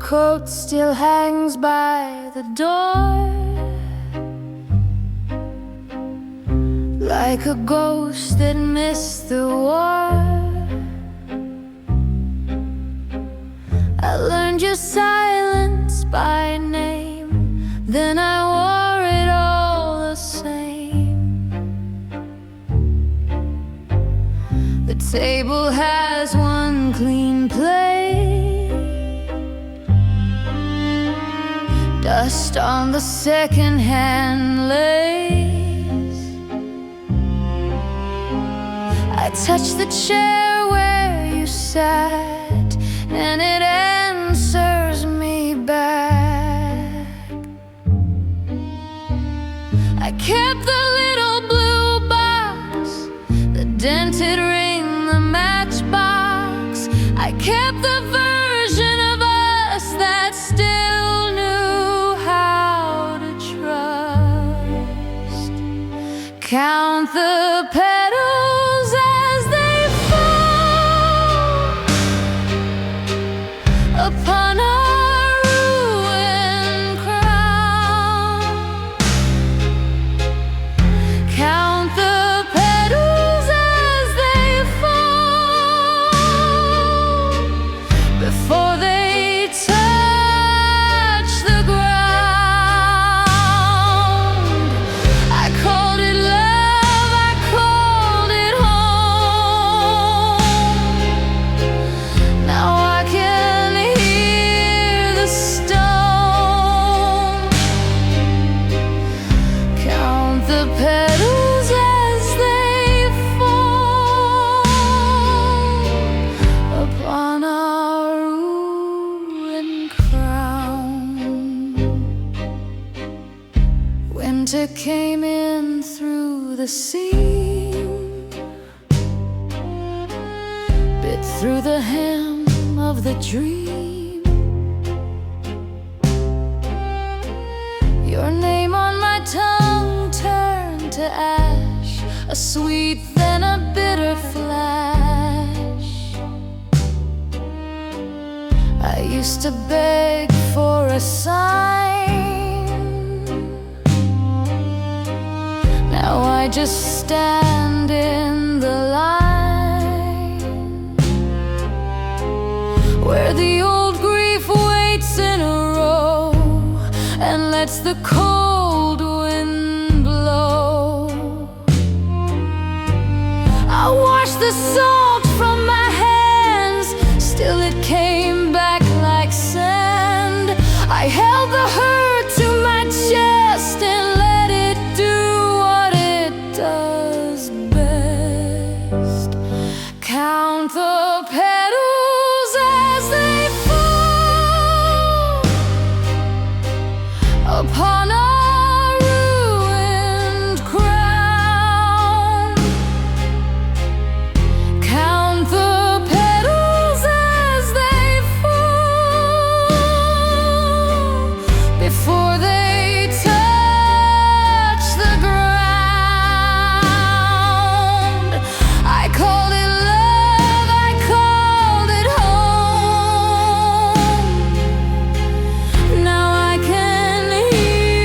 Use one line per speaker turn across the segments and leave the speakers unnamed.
coat still hangs by the door, like a ghost that missed the war. I learned your silence by name, then I wore it all the same. The table has one clean plate, dust on the second-hand lace. I touched the chair where you sat, and it answers me back. I kept the little blue box, the dented ring, the matchbox. I kept the version of us that still knew how to trust. Count the petals as they fall upon our ruined crown. Count the petals as they fall before they touch the ground. I called it love, I called it home. Now I can hear the stone. Count the petals as they fall upon our ruined crown. Winter came in through the seam, bit through the hem of the dream. Your name on my tongue turned to ash, a sweet then a bitter flash. I used to beg for a sign, now I just stand in the line where the old grief waits in a row and lets the cold wind blow. I washed the salt from my hands, still it came back like sand. I held the hurt to my chest and let it do what it does best. Count the petals as they fall upon our ruined crown. Count the petals as they fall before they touch the ground. I called it love, I called it home. Now I can hear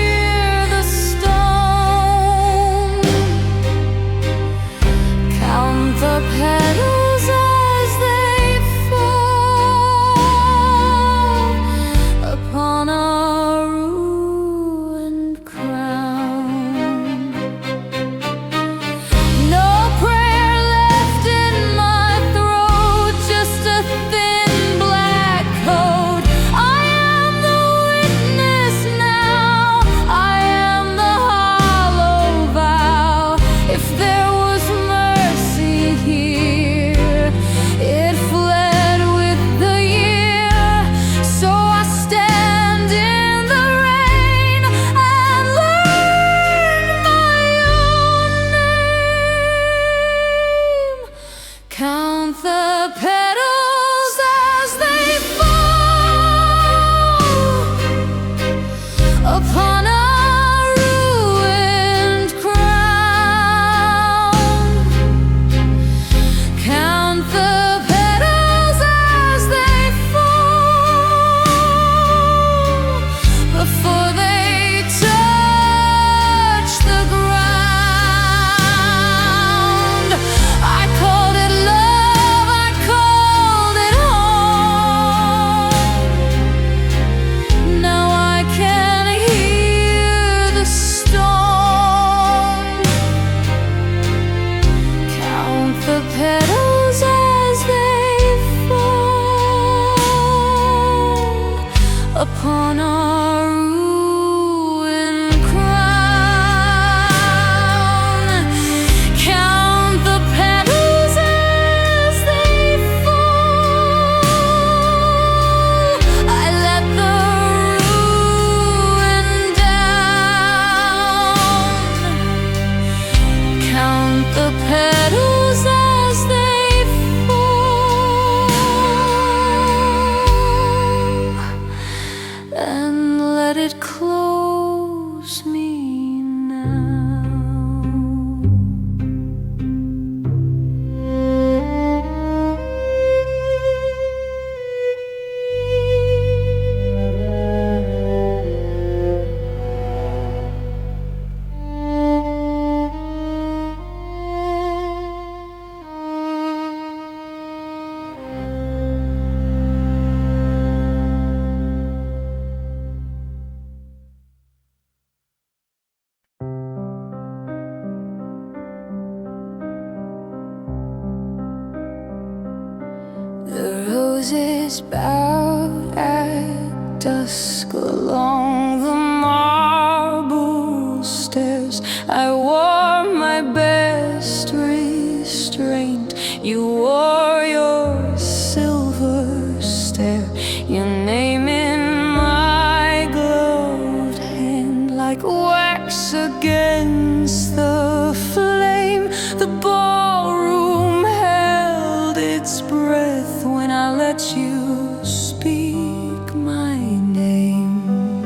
roses bowed at dusk along the marble stairs. I wore my best restraint. You wore your silver stare. Your name in my gloved hand, like wax against the flame. The ballroom held its breath when I let you speak my name.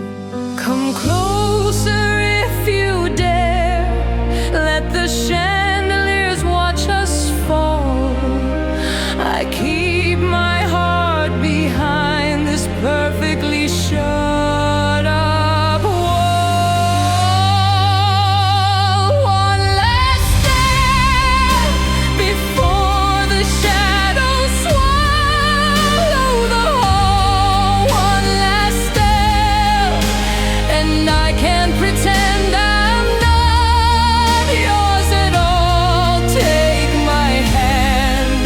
Come closer if you dare. Let the chandeliers watch us fall. I keep my heart behind this perfectly shut up wall. One last step before the shadows swallow the hall. One last step, and I can't pretend I'm not yours at all. Take my hand,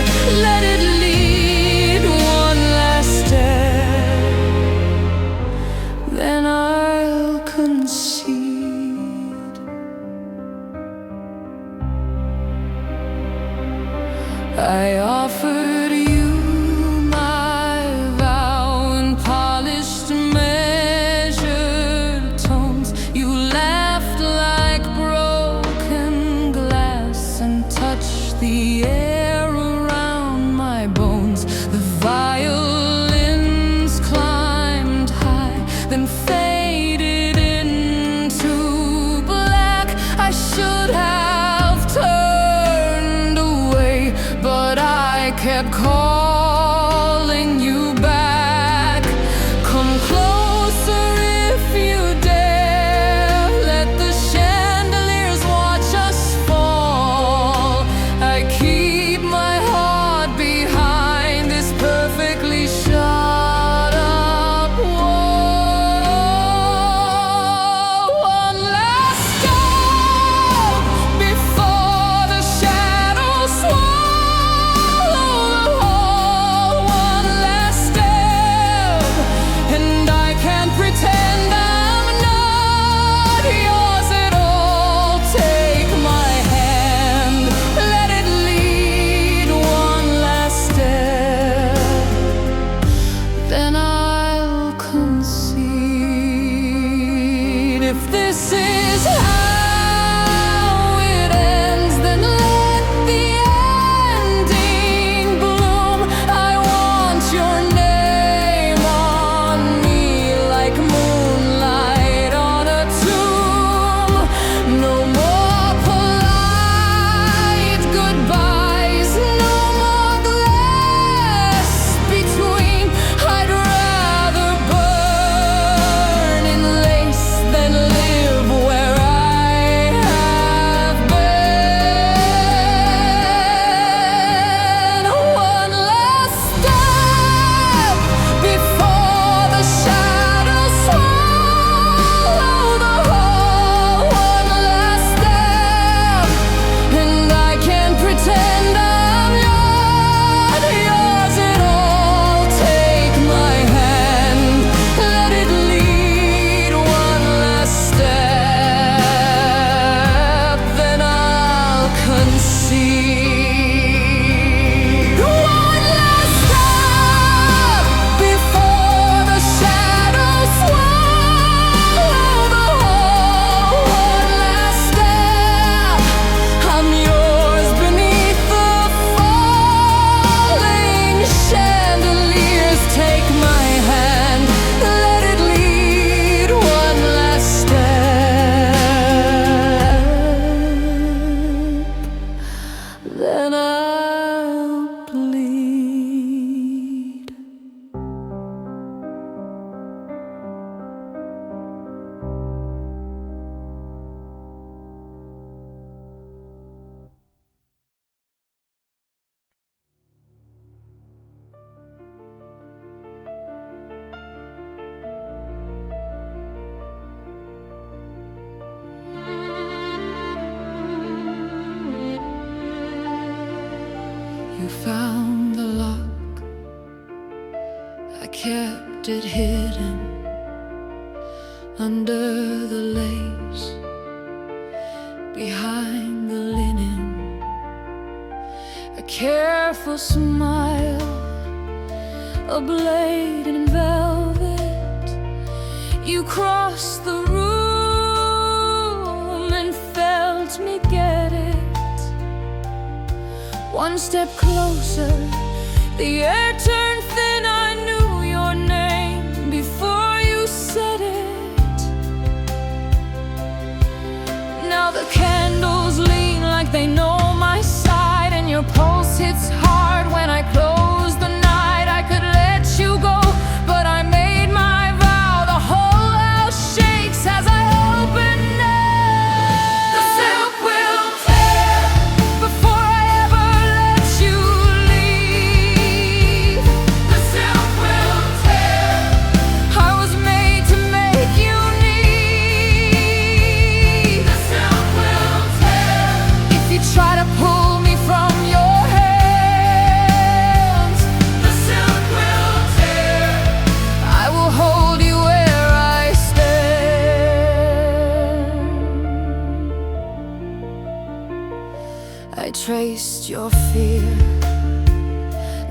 let it lead. One last step, then I'll concede. I offered you my vow in polished, measured tones. You laughed like broken glass and touched the air around my bones. The violins climbed high, then faded into black. I should have turned away, but I kept calling you back. Come closer if you dare. Let the chandeliers watch us fall. I keep my heart behind this perfectly shut up wall. One last step before the shadows swallow the whole. One last step, and I can't pretend I'm not yours at all. Take my hand, let it lead. One last step, then I'll concede. If this is how it ends, then let the ending bloom. I want your name on me like moonlight on a tomb. No more polite goodbyes, no more glass between. I'd rather burn in lace than live where I have been. One last step before the shadows swallow the whole. One last step, and I can't pretend I'm not yours at all. Take my hand, let it lead. One last step, then I'll concede. One last step before the shadows swallow the whole. One last step, I'm yours beneath the falling chandeliers. Take my hand, let it lead. One last step, then I'll bleed. You found the lock left it hidden under the lace, behind the linen, a careful smile, a blade in velvet. You crossed the room and felt me get it. One step closer, the air turned thin. I knew your name before you said it. Now the candles lean like they know my side, and your pulse hits hard when I close the night. I could let you go, but I made my vow. The whole house shakes as I open it. The silk will tear before I ever let you leave. The silk will tear. I was made to make you need. The silk will tear. If you try to pull me from your hands, the silk will tear. I will hold you where I stand. I traced your fear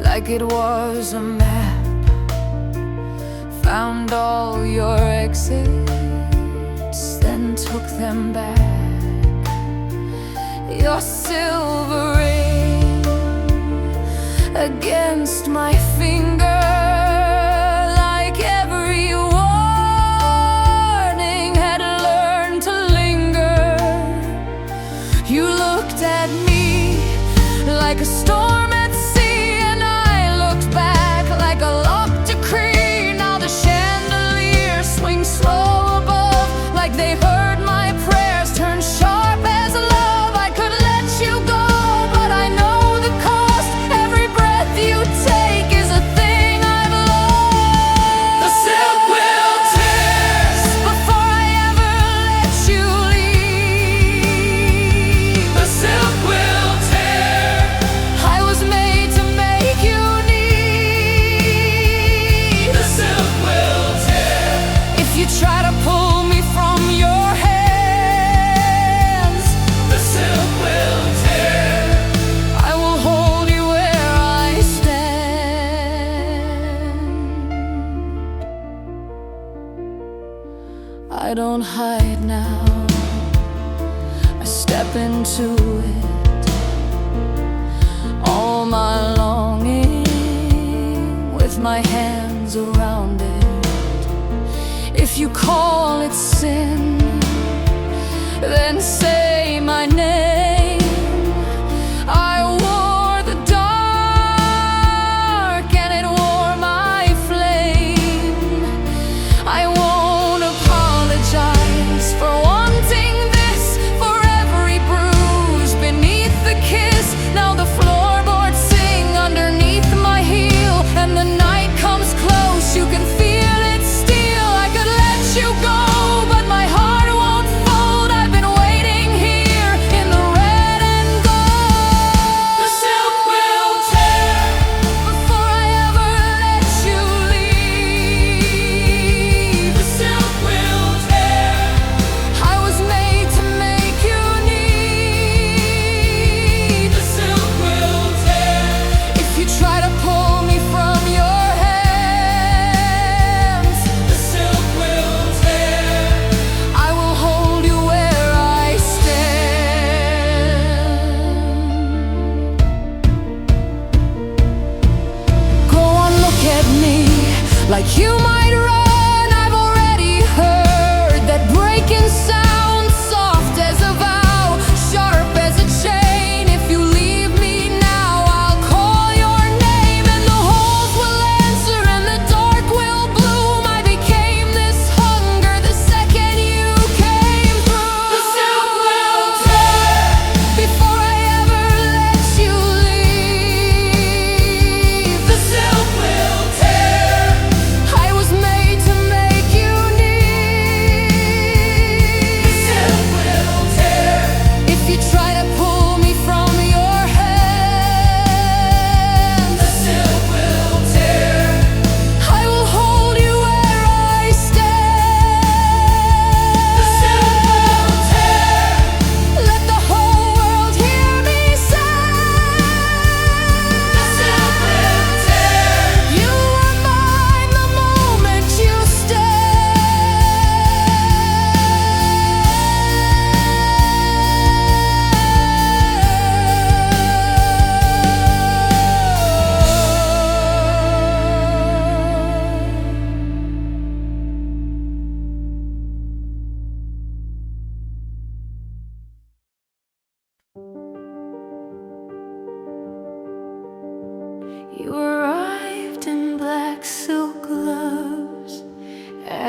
like it was a map, found all your exits, then took them back. Your silver ring against my finger, like every warning, had learned to linger. You looked at me like a storm at sea, and I looked back like a locked decree. Now the chandelier swings slow above, like they heard my prayers turn sharp as love. I could let you go, but I know the cost. Every breath you take is a thing I've lost. The silk will tear before I ever let you leave. The silk will tear. I was made to make you need. The silk will tear. If you try to pull me from your hands, the silk will tear. I will hold you where I stand. I don't hide now, I step into it. All my longing with my hands around it. If you call it sin, then say my name. I wore the dark and it wore my flame. I won't apologize for wanting this, for every bruise beneath the kiss. Now the floorboards sing underneath my heel, and the night comes close, you can feel it steal. I could let you go, but my heart won't fold. I've been waiting here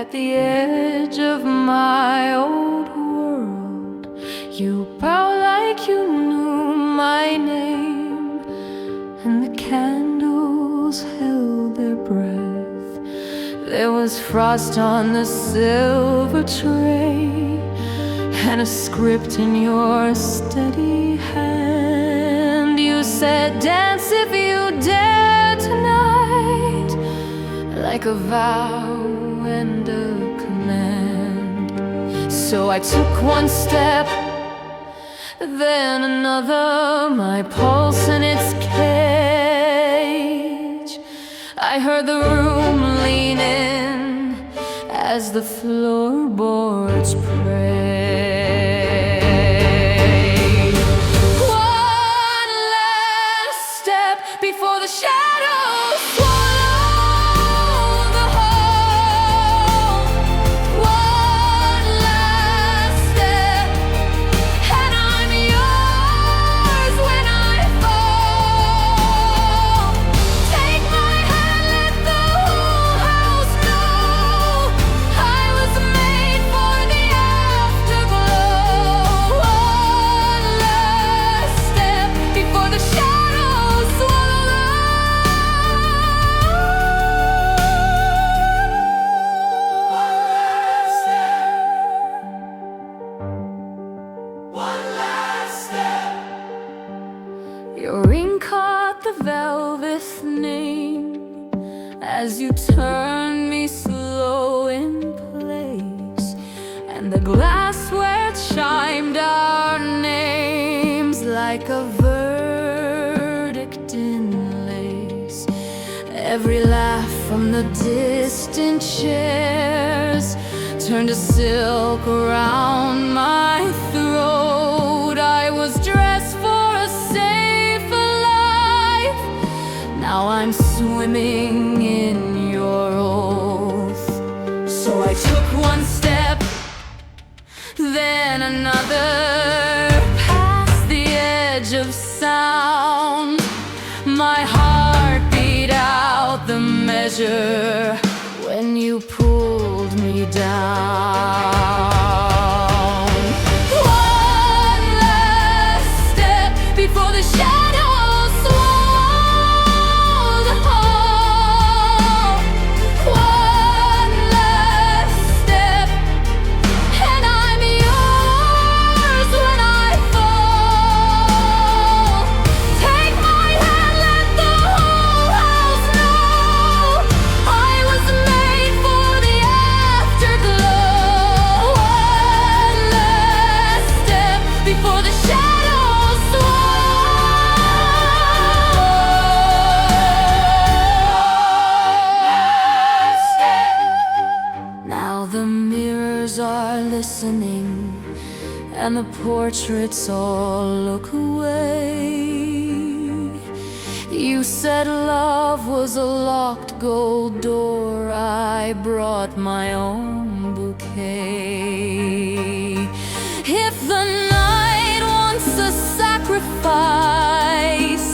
At the edge of my old world, you bowed like you knew my name, and the candles held their breath. There was frost on the silver tray, and a script in your steady hand. You said, dance if you dare tonight, like a vow and a command. So I took one step, then another, my pulse in its cage. I heard the room lean in as the floorboards prayed. One last step before the shadows swallow the whole. One last step, and I'm yours when I fall. Take my hand, let the whole house know I was made for the afterglow. One last step before the shadows swallow the one last step. Your ring caught the velvet name as you turned me slow in place, and the glassware chimed our names like a verdict in lace. Every laugh from the distant chairs turned to silk around my throat. I was dressed for a safer life. Now I'm swimming in your oath. So I took one step, then another, past the edge of sound. My heart beat out the measure when you pulled me down. One last step before the shadows swallow the whole. One last step, and I'm yours when I fall. Take my hand, let the whole house know I was made for the afterglow. One last step before the shadows swallow. Now the mirrors are listening, and the portraits all look away. You said love was a locked gold door. I brought my own bouquet. If the night wants a sacrifice,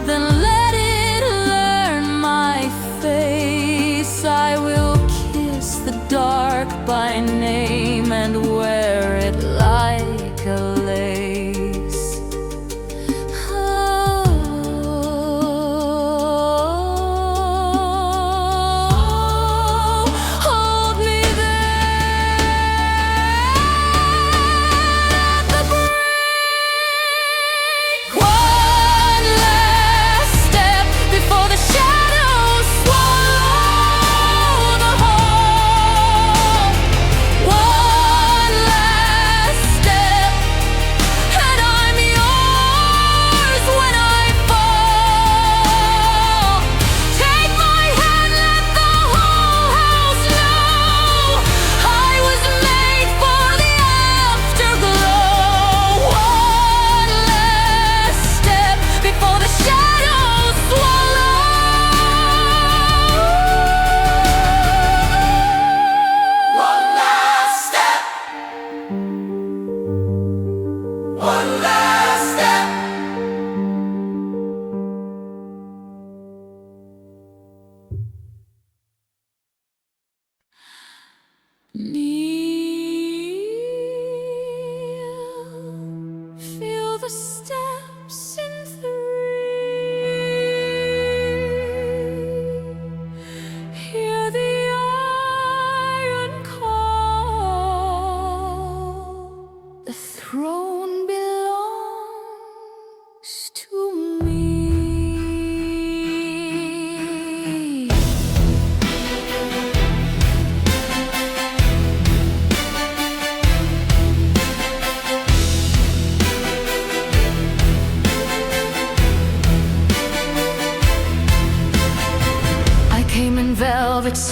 then let it learn my face. I will kiss the dark by name and wear it like a lace. Oh, hold me there at the break. One last step before the shadows swallow the whole. One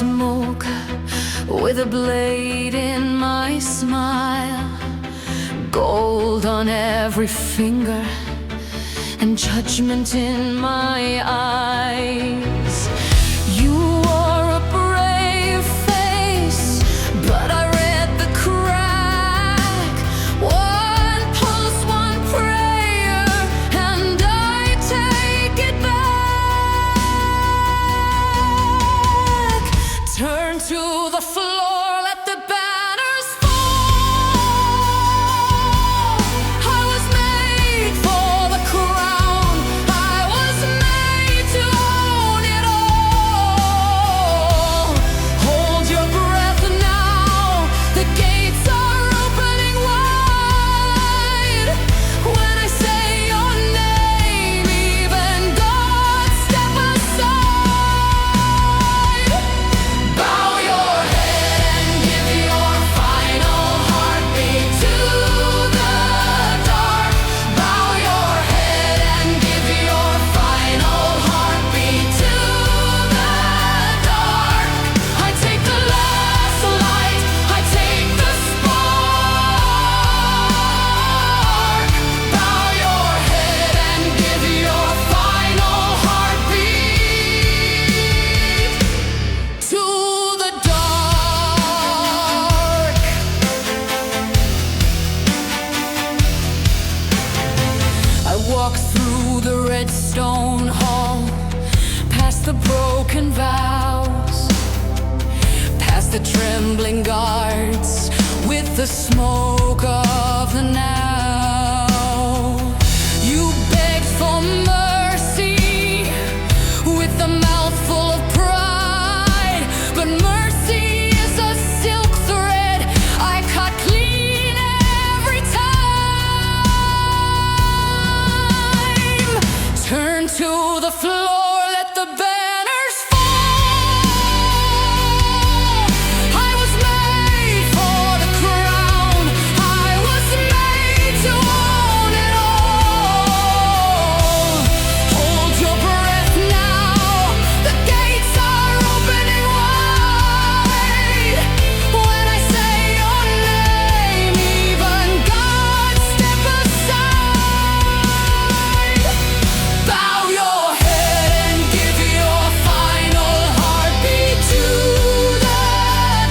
smoke with a blade in my smile, gold on every finger and judgment in my eyes. You wore a brave face, but I read the crack. One pulse, one prayer, and I take it back. Turn to the floor, let the banners fall. I was made for the crown, I was made to own it all. Hold your breath now, the gates are opening wide. When I say your name, even God step aside. Bow your head and give your final heartbeat to the dark. Bow your head and give your final heartbeat to the dark. I take the last light, I take the spark. Bow your head and give your final heartbeat to the dark. I walk through the red stone hall, past the broken vows, past the trembling guards with the smoke of the now. You begged for mercy with a mouthful of pride, but mercy is a silk thread I cut clean every time. Turn to the floor, let the banners fall. I was made for the crown, I was made to own it all. Hold your breath now, the gates are opening wide. When I say your name, even God step aside. Bow your head and give your final heartbeat to the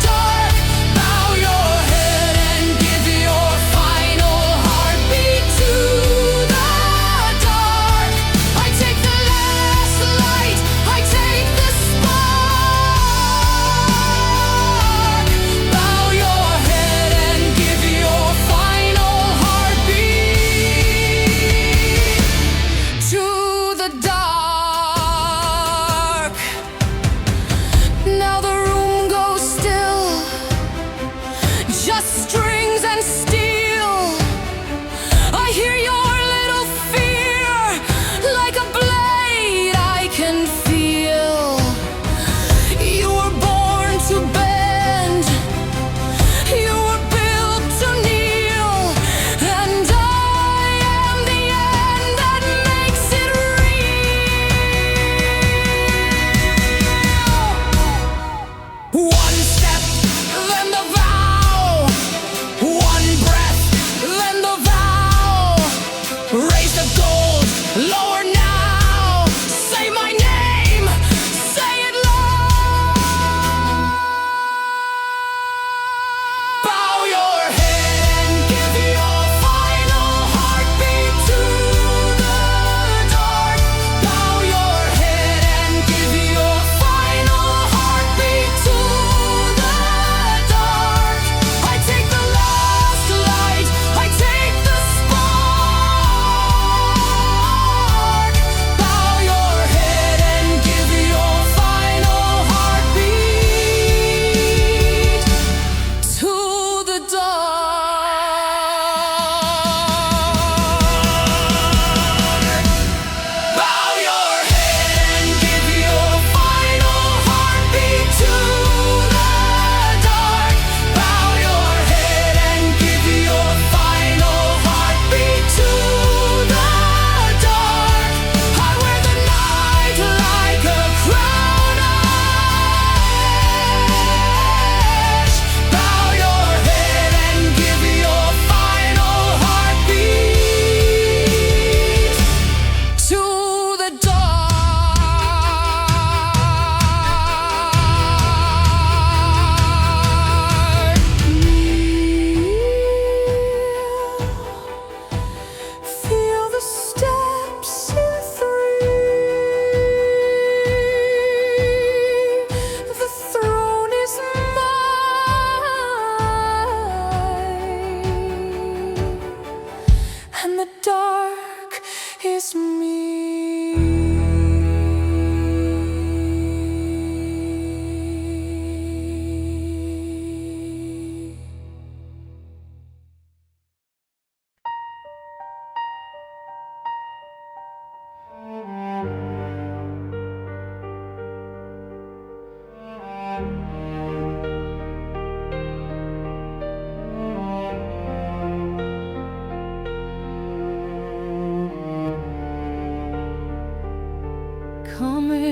dark. Bow your head and give your final heartbeat to the dark. I take the last light, I take the spark. Bow your head and give your final heartbeat to the dark. Now the room goes still, just strings and steel. I hear your little fear, like a blade I can feel. You were born to bend, you were built to kneel, and I am the end that makes it real. One step, then the vow. One breath, then the vow. Raise the gold, lower now. Say my name, say it loud. Bow your head and give your final heartbeat to the dark. Bow your head and give your final heartbeat to the dark. I take the last light, I take the spark. Bow your head and give your final heartbeat to the dark. Bow your head and give your final heartbeat to the dark. Bow your head and give your final heartbeat to the dark. I wear the night like a crown of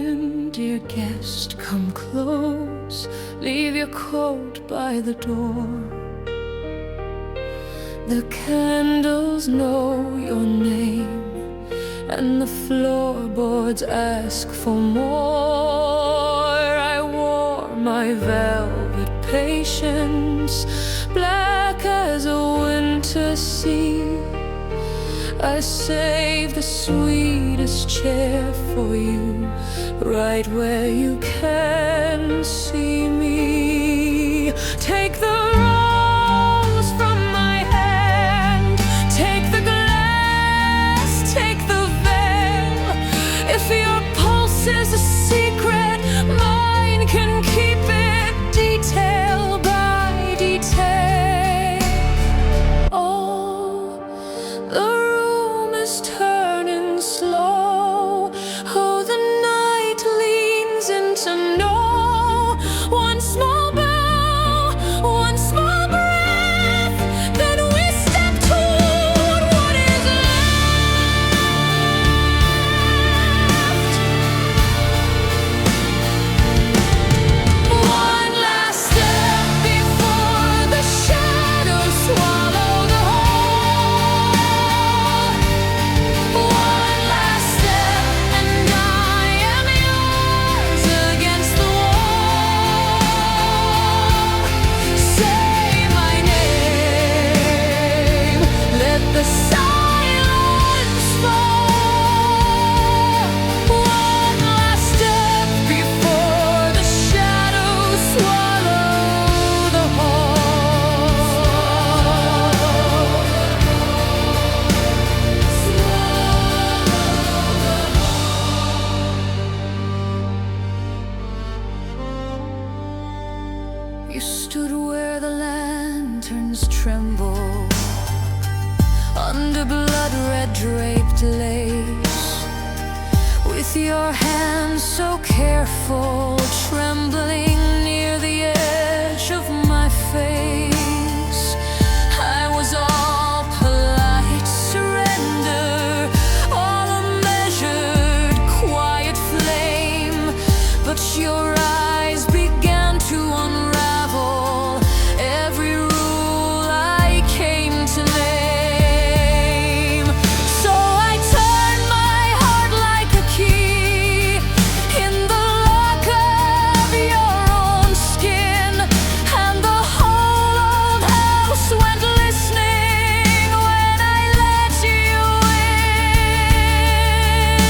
in, dear guest, come close. Leave your coat by the door. The candles know your name, and the floorboards ask for more. I wore my velvet patience, black as a winter sea. I saved the sweetest chair for you, right where you can see me. Take the rose from my hand, take the glass, take the veil. If your pulse is a secret, mine can keep it detail by detail. Oh, the room is turning slow. Oh, the night leans into no. One small bow, one small breath, then we step toward what is left. One last step before the shadows swallow the whole. One last step and I am yours against the wall. Say my name, let the silence fall. One last step before the shadows swallow the whole. You stood where the lanterns tremble, under blood-red draped lace, with your hands so careful, trembling near the edge of my face. I was all polite surrender, all a measured, quiet flame, but your eyes began to unravel every rule I came to name. So I turned my heart like a key in the lock of your own skin, and the whole old house went listening when I let you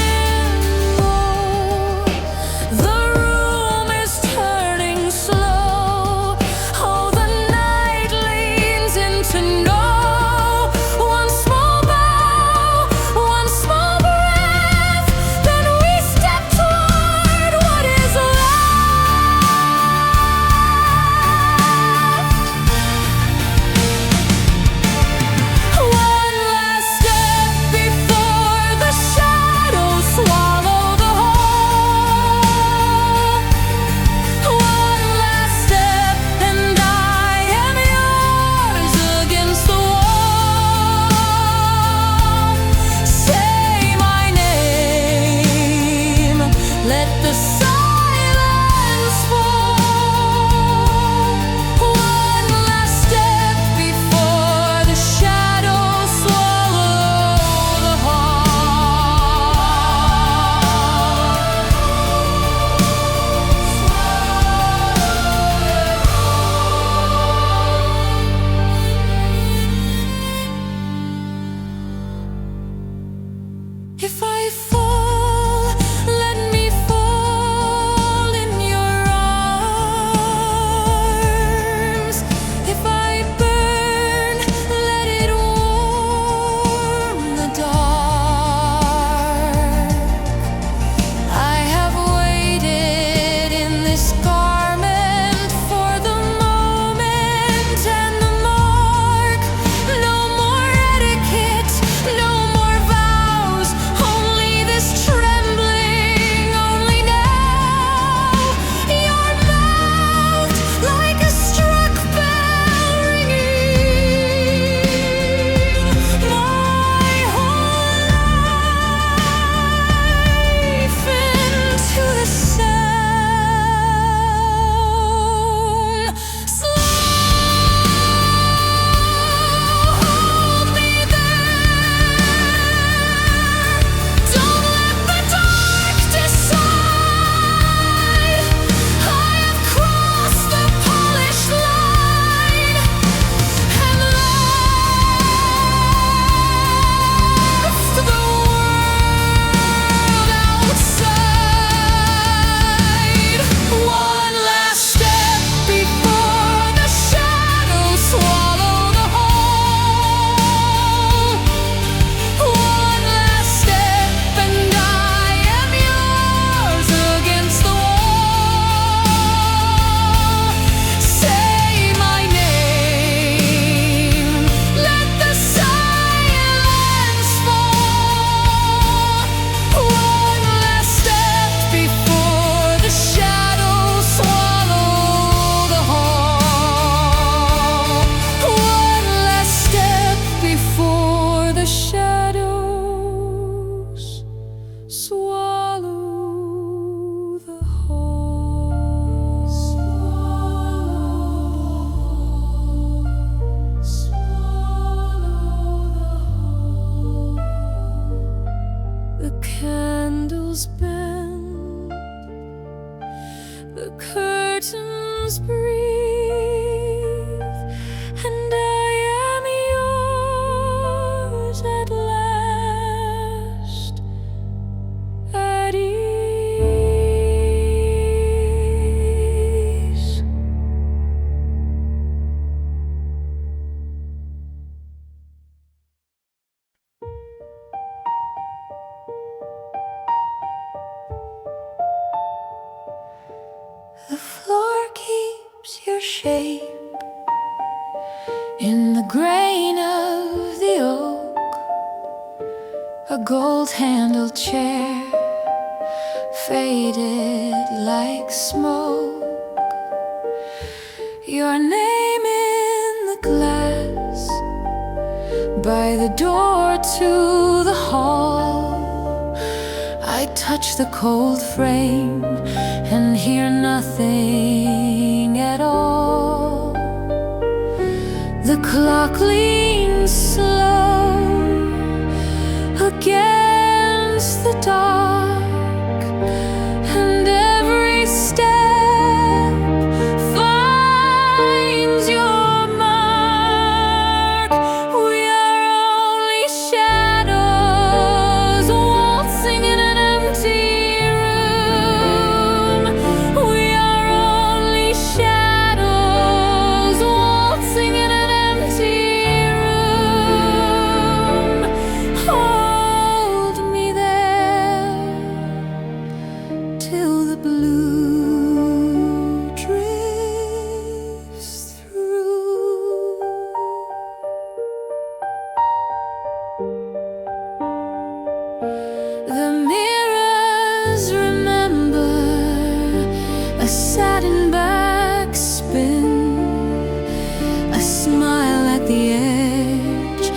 in. Oh, the room is turning slow. Oh, the night leans into no. shape in the grain of the oak, a gold-handled chair faded like smoke. Your name in the glass by the door to the hall. I touch the cold frame and hear nothing at all. The clock leans slow against the dark, and every step finds your mark. We are only shadows waltzing in an empty room. We are only shadows waltzing in an empty room. Hold me there till the blue drifts through. The mirrors remember a satin back spin, a smile at the edge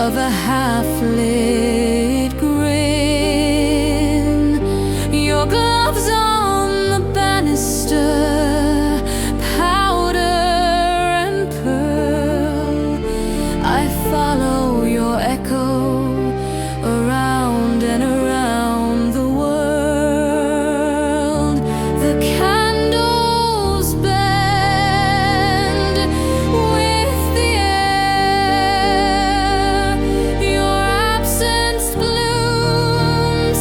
of a half-lit grin. Your gloves on the banister, powder and pearl. I follow your echo around and around the world. The candles bend with the air. Your absence blooms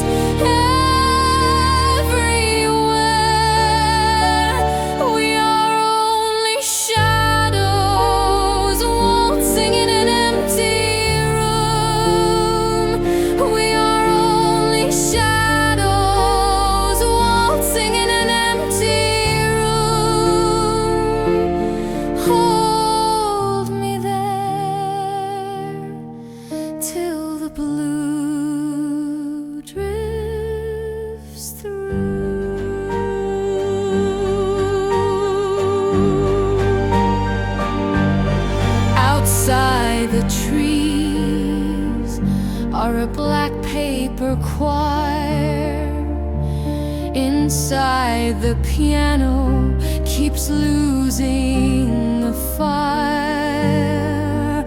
everywhere. We are only shadows waltzing in an empty room. We are only shadows waltzing in an empty room. Hold me there till the blue drifts through. Outside the trees are a black paper choir. Inside the piano keeps losing the fire.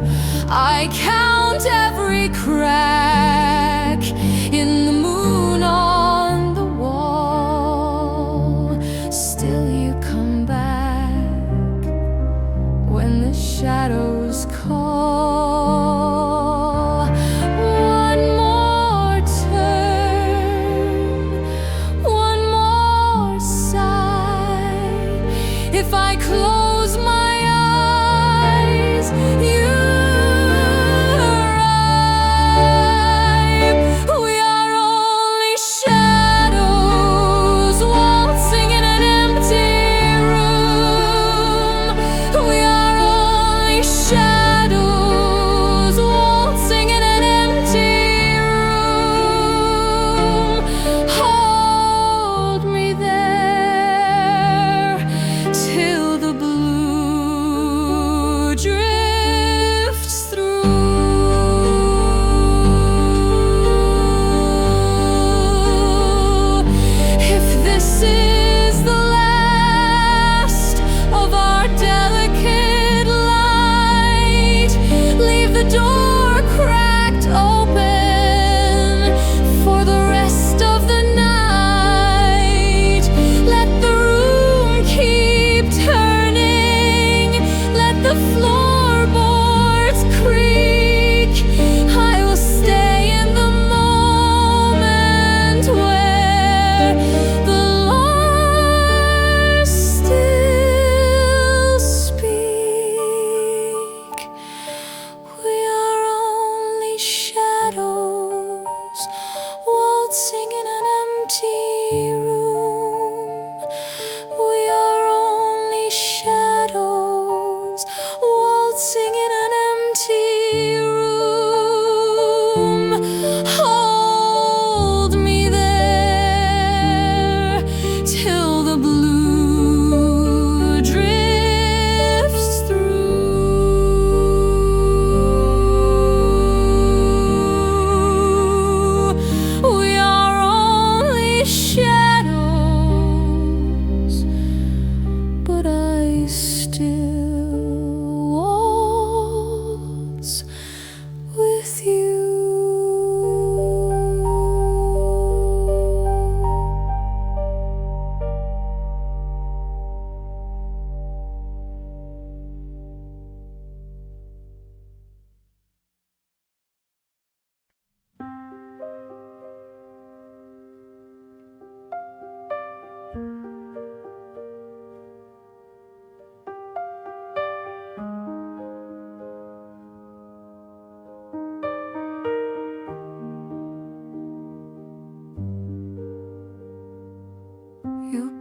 I count every crack in the moon on the wall. Still you come back when the shadows call. One more turn, one more sigh. If I close my eyes, you rise.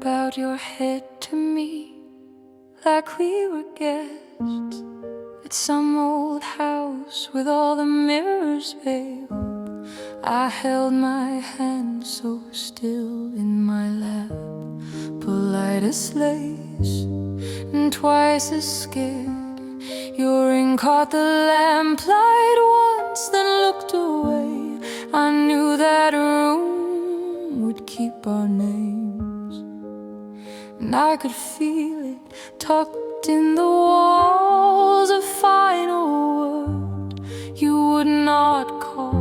bowed your head to me like we were guests at some old house with all the mirrors veiled. I held my hand so still in my lap, polite as lace and twice as scared. Your ring caught the lamplight once, then looked away. I knew that room would keep our names, and I could feel it tucked in the walls, a final word you would not call.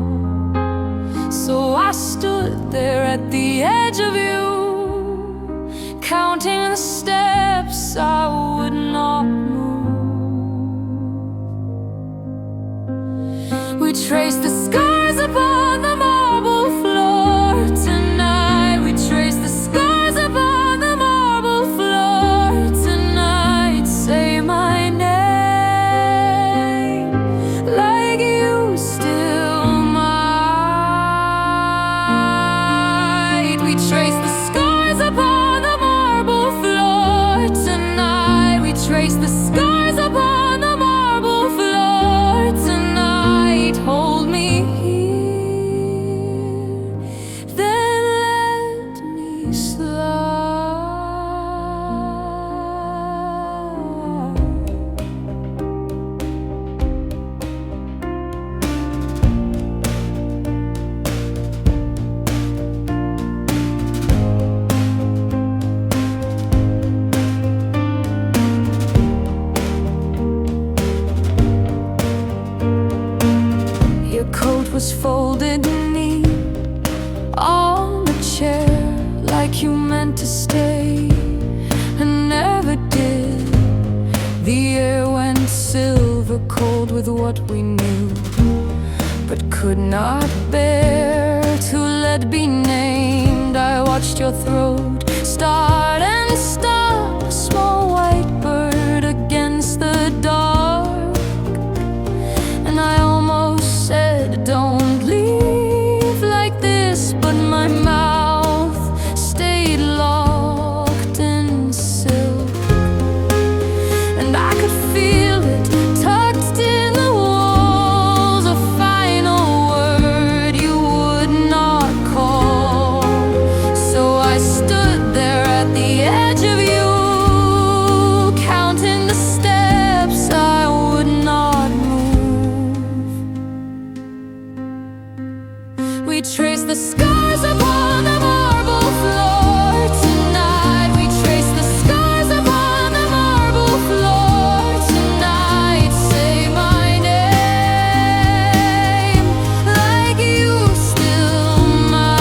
So I stood there at the edge of you, counting the steps I would not move. We traced the scars upon the marble floor tonight. We traced the scars upon the marble floor tonight. Say my name like you still might. We traced the scars upon the marble floor tonight. We traced the scars upon the marble floor tonight. Hold me here, then let me slide. Your coat was folded neat on the chair, like you meant to stay and never did. The air went silver cold with what we knew, but could not bear to let be named. I watched your throat start and stop, a small white bird against the dark, and I almost said, don't leave like this, but my mouth stayed locked in silk, and I could feel it tucked in the walls, a final word you would not call. So I stood there at the edge of you, counting the steps I would not move. We traced the scars upon the marble floor tonight. We traced the scars upon the marble floor tonight. Say my name like you still might.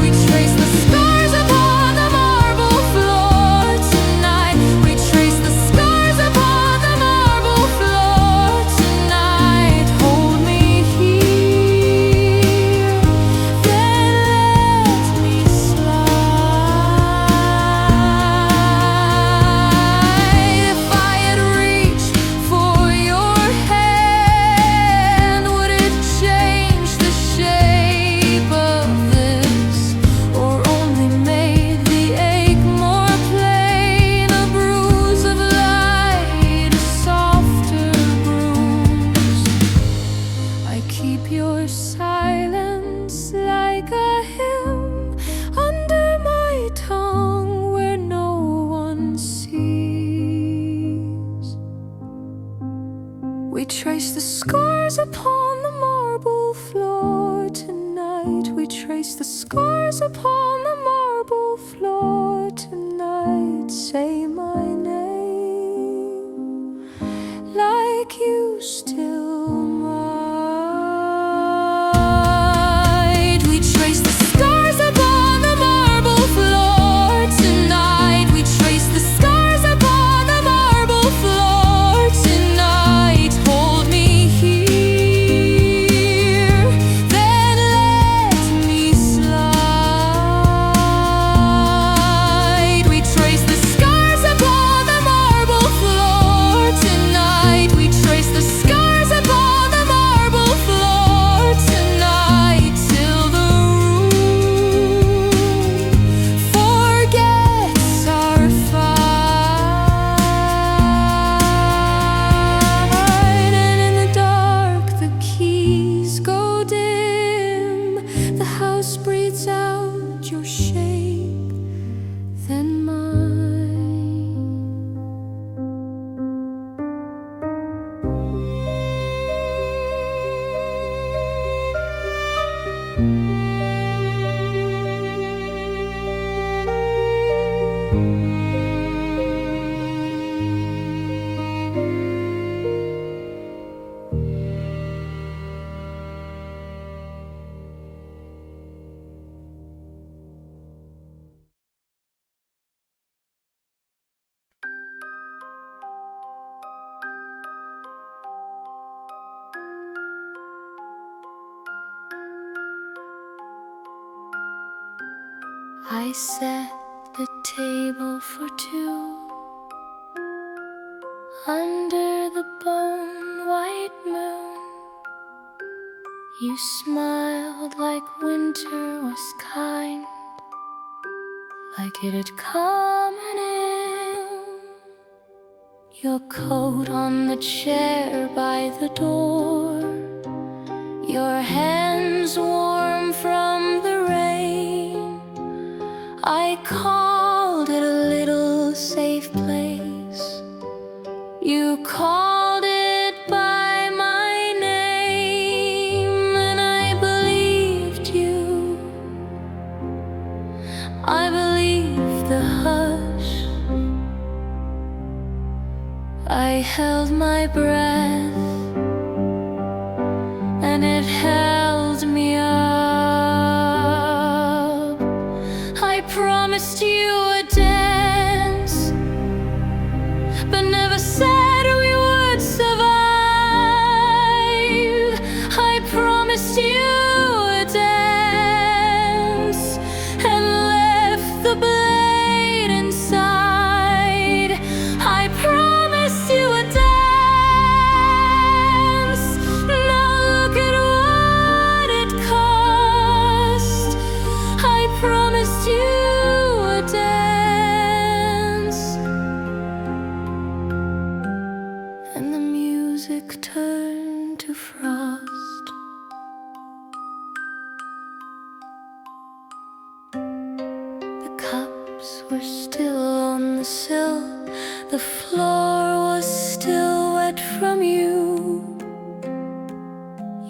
We traced the scars upon the marble floor tonight. We traced the scars upon the marble floor tonight. Hold me here, then let me slide. If I had reached for your hand, would it change the shape of this, or only made the ache more plain? A bruise of light, a softer bruise. I keep your silence like a hymn under my tongue where no one sees. We trace the scars upon the marble floor tonight. We trace the scars upon the marble floor tonight. Say my name like you still might. We trace the scars upon the marble floor tonight. We trace the scars upon the marble floor tonight. Hold me here, then let me slide. We trace the scars upon the marble floor tonight. We trace the scars I set the table for two under the bone-white moon. You smiled like winter was kind, like it had come in. Your coat on the chair by the door, your hands warm from the rain. I called it a little safe place. You called it by my name, and I believed you. I believed the hush. I held my breath, and it held me up. I promised you a dance, but never said we would survive. I promised you a dance and left the blade inside. I promised you a dance. Now look at what it cost. I promised you a dance. And the music turned to frost. The cups were still on the sill. The floor was still wet from you.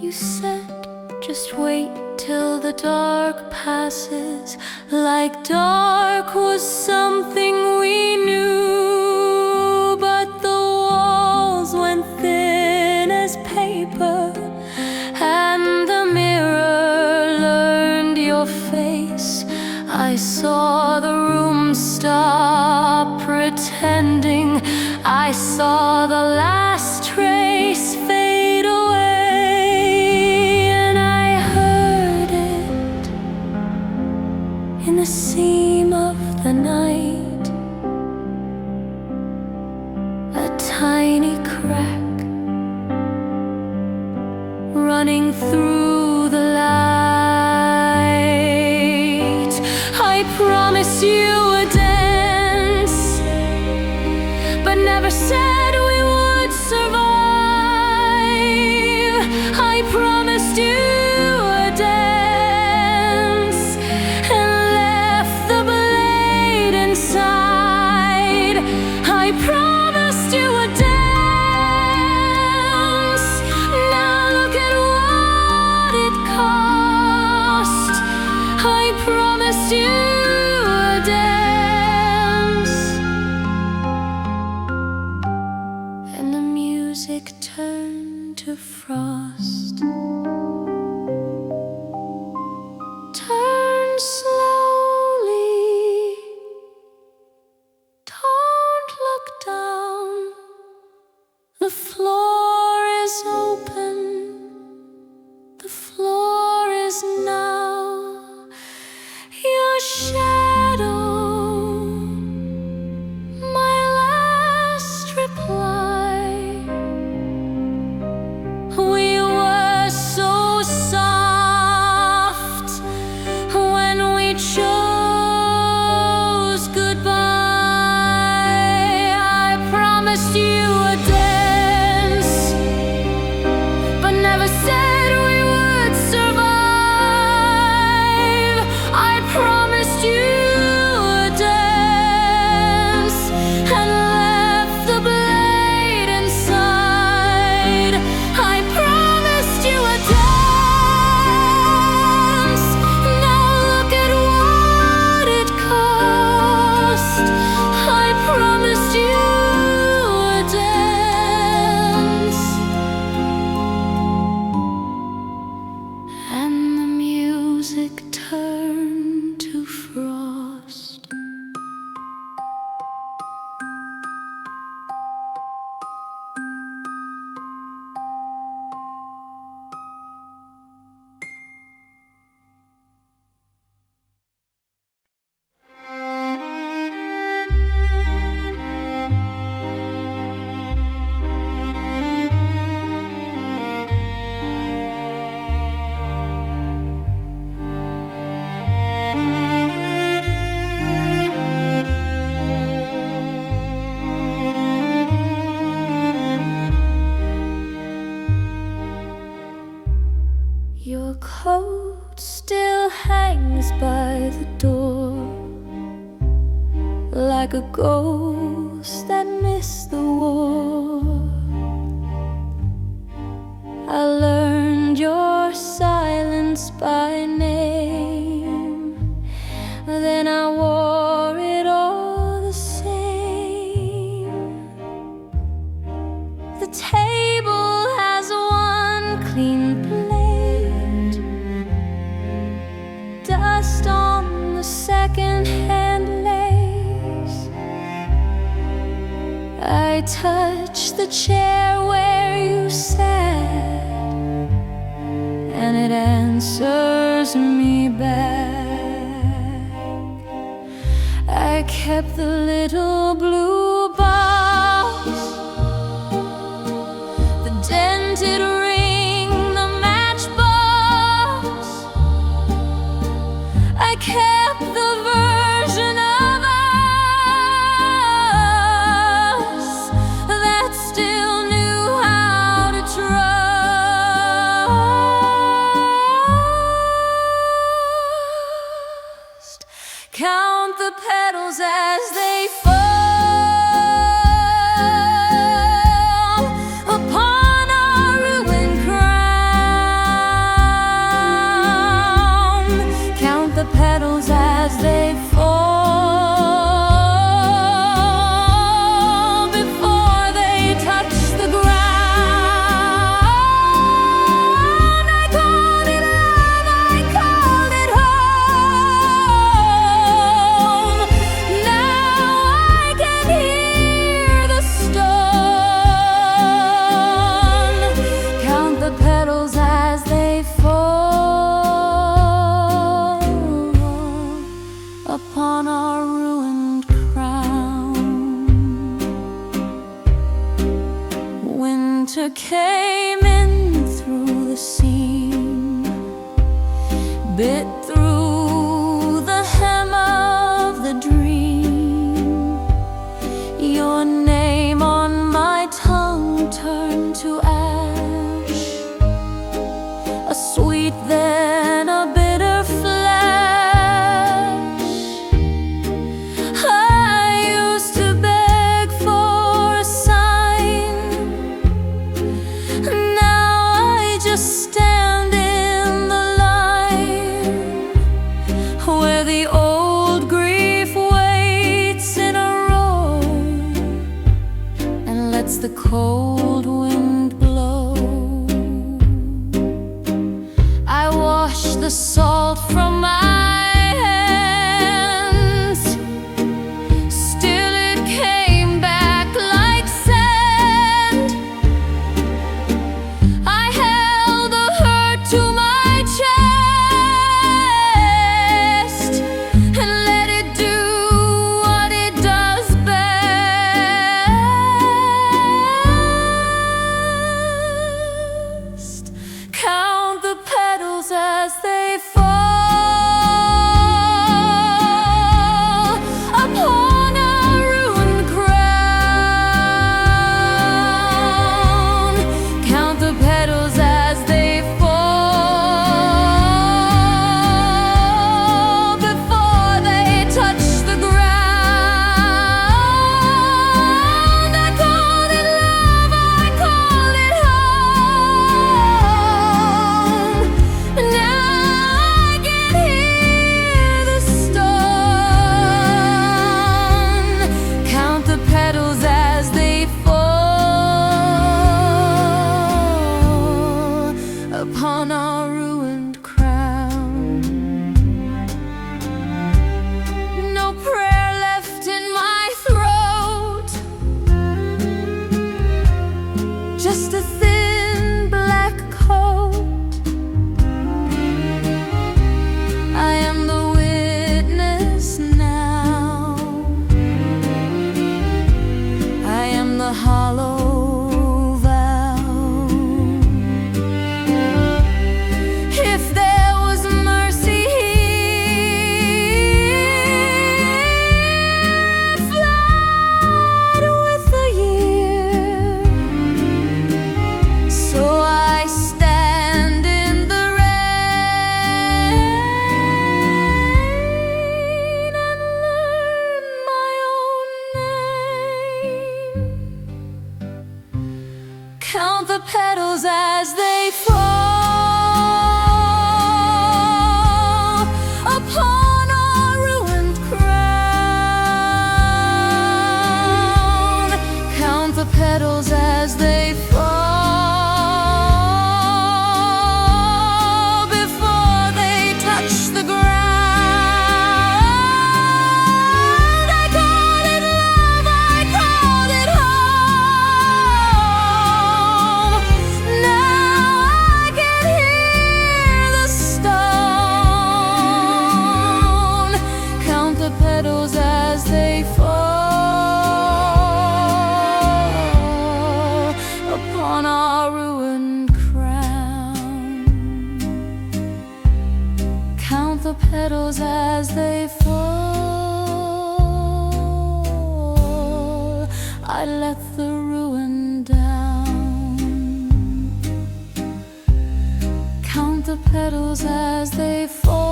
You said, just wait till the dark passes, like dark was something we knew. But the walls went thin as paper, and the mirror learned your face. I saw the room stop pretending. I saw the last trace fade away, and I heard it in the seam of the night, a tiny crack running through the light. I promised you a dance, but never said we would survive. I promised you a dance and left the blade inside. I promised you a dance. Now look at what it cost. I promised you a dance. And the music turned to frost. Turn slowly. Don't look down. The floor is open. The floor is now your shadow. My last reply. We were so soft when we chose goodbye. I promised you a dance. coat still hangs by the door, like a ghost that missed the war. I learned your silence by name, then I wore it all the same. The table has one clean plate, dust on the second-hand lace. I touch the chair where you sat, and it answers me back. I kept the little blue box, the dented ring, the matchbox. I kept the version of us that still knew how to trust. Count the petals as they fall upon our ruined crown. Count the petals as they fall before they touch the ground. I called it love, I called it home. Now I can hear the storm. Count the petals as they fall upon our ruined crown. Winter came in through the seam, bit through the hem of the dream. Your name on my tongue turned to ash, a sweet then a bitter flash. I used to beg for a sign, now I just stand in the line where the old grief waits in a row and lets the cold wind blow. I wash the salt from my hands, still it came back like sand. I held the hurt to my chest and let it do what it does best. Count the petals as they fall upon our ruined crown. Count the petals as they fall before they touch the ground. I called it love, I called it home. Now I can hear the storm. Count the petals as they fall upon our ruined crown. No prayer left in my throat, just a thin black coat. I am the witness now, I am the hollow vow. If there was mercy here, flood with the year. count the petals as they fall upon our ruined crown. Count the petals as they fall before they touch the ground. As they fall upon our ruined crown. Count the petals as they fall. I let the ruin down. Count the petals as they fall.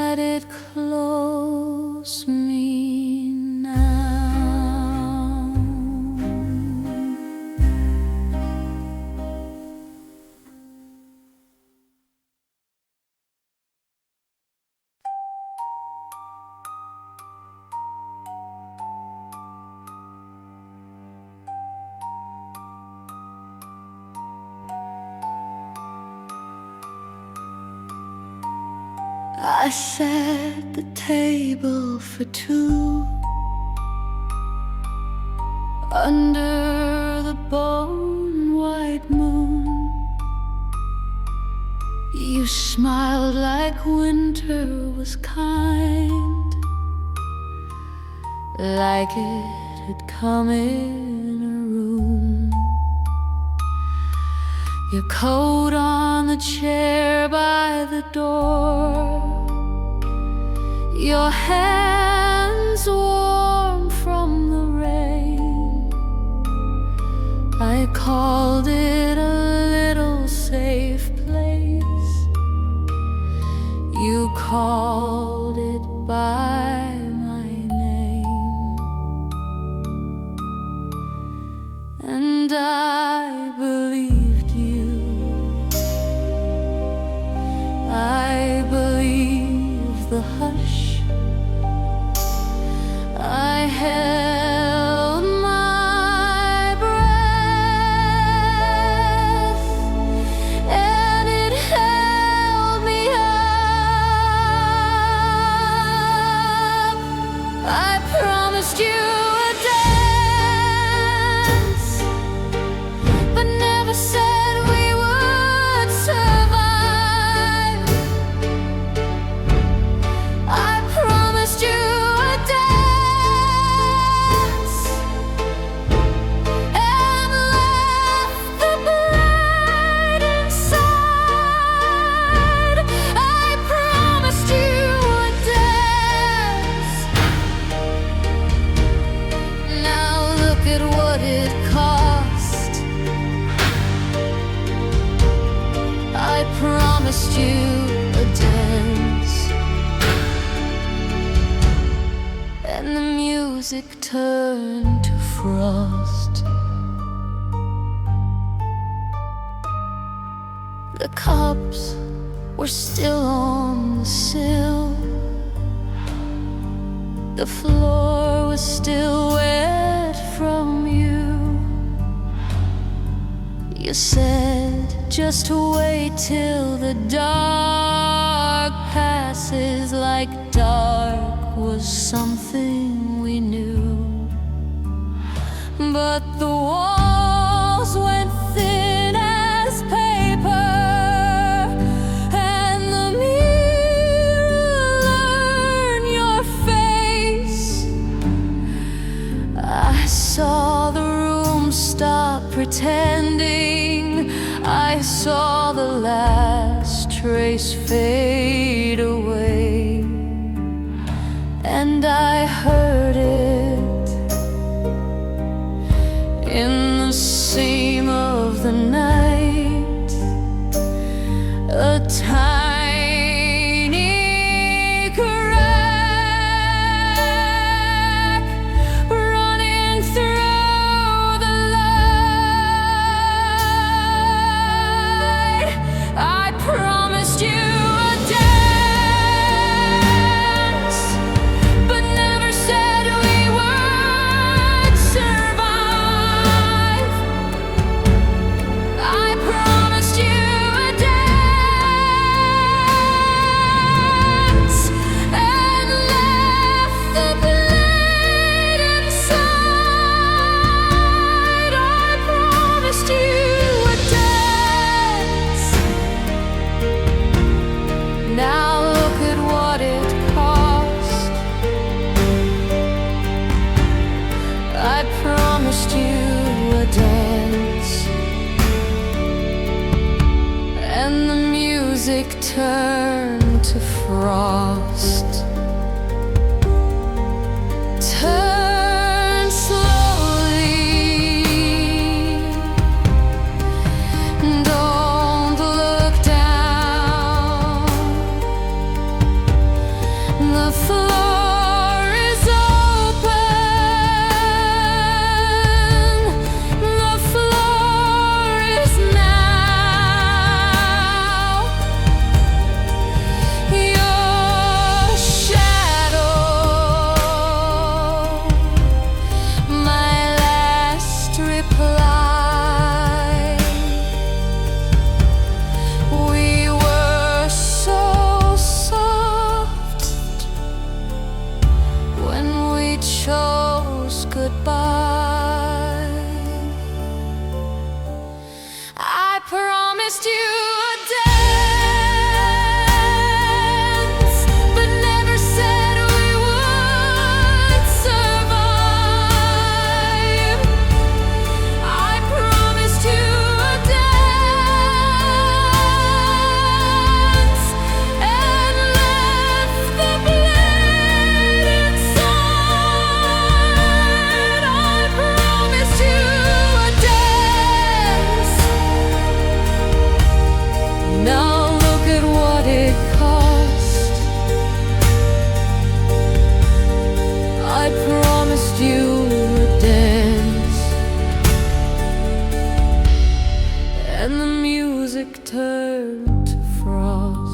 Let it close me now. I set the table for two under the bone-white moon. You smiled like winter was kind, like it had come in a room. Your coat on the chair by the door, your hands warm from the rain. I called it a little safe place. You called it by my name, and I believed you. I believed the hush. I held my breath, and it held me up. I promised you a dance, but never said we would survive. I promised you you a dance, and the music turned to frost. The cups were still on the sill. The floor was still wet from you. You said, just wait till the dark passes, like dark was something we knew. But the walls went thin as paper, and the mirror learned your face. I saw the room stop pretending. I saw the last trace fade away, and I heard it in the seam of the night, a tiny crack. turned to frost. Turn slowly, don't look down. The floor is open, the floor is now your shadow, my last reply. We were so soft when we chose goodbye. I promised you a dance, but never said we would survive. I promised you a dance and left the blade inside. I promised you a dance. Now look at what it cost. I promised you a dance, and the music turned to frost.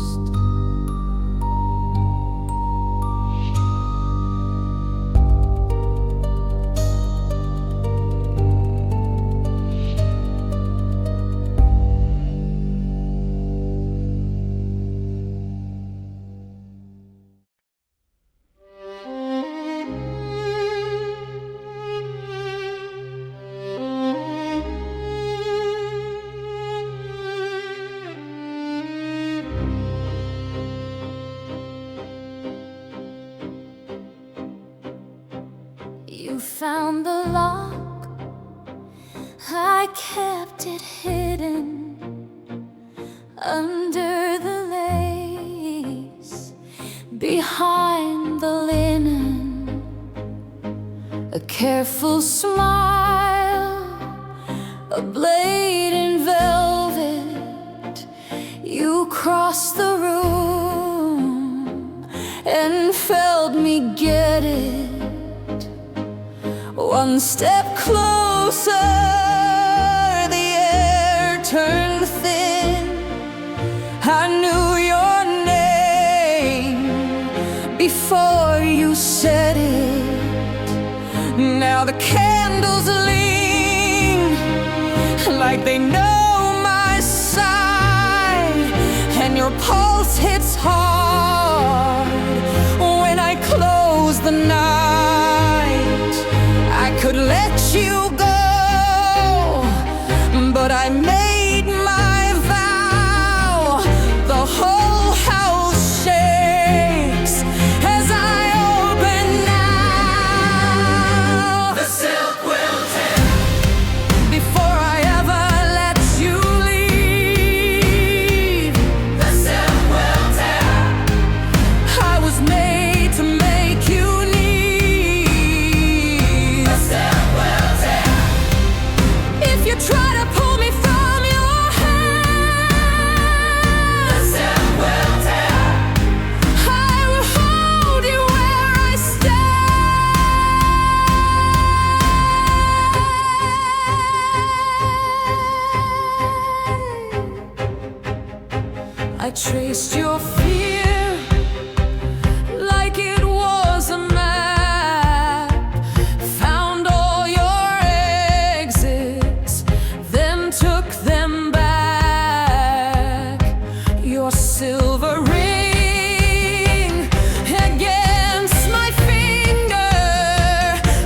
You found the lock, I kept it hidden under the lace, behind the linen. A careful smile, a blade in velvet. You crossed the room and felt me get it. One step closer, the air turned thin. I knew your name before you said it. Now the candles lean like they know my side, and your pulse hits hard when I close the night. I could let you go, but I made my vow. The whole house shakes as I open now. The silk will tear before I ever let you leave. The silk will tear. I was made to make you need. The silk will tear. If you try to pull me from your hand, the silk will tear. I will hold you where I stand. I traced your fear like it was a map, found all your exits, then took them back. Your silver ring against my finger,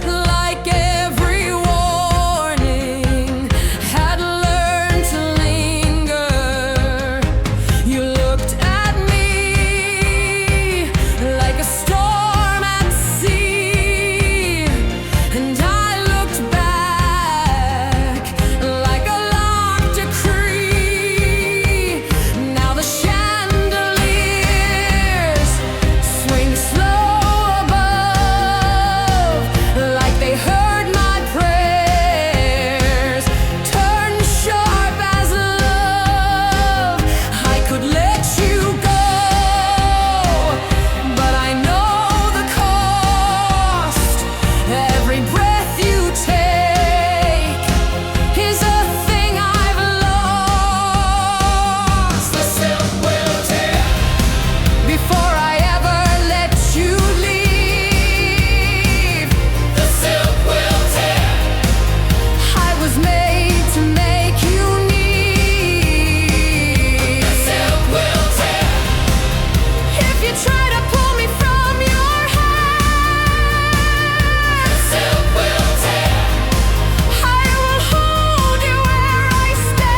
like every warning, had learned to linger. You looked at me Every breath you take is a thing I've lost. The silk will tear before I ever let you leave. The silk will tear. I was made to make you need. The silk will tear. If you try to pull me from your hand, the silk will tear. I will hold you where I stand.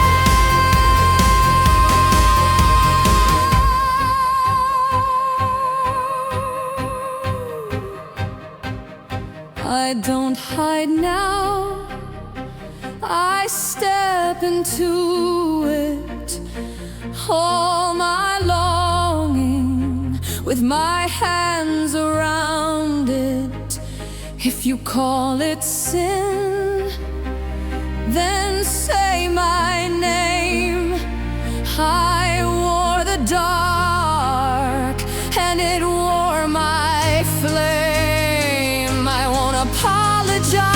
I don't hide now, I step into it, all my longing with my hands around it. If you call it sin, then say my name. I wore the dark and it wore my flame. I won't apologize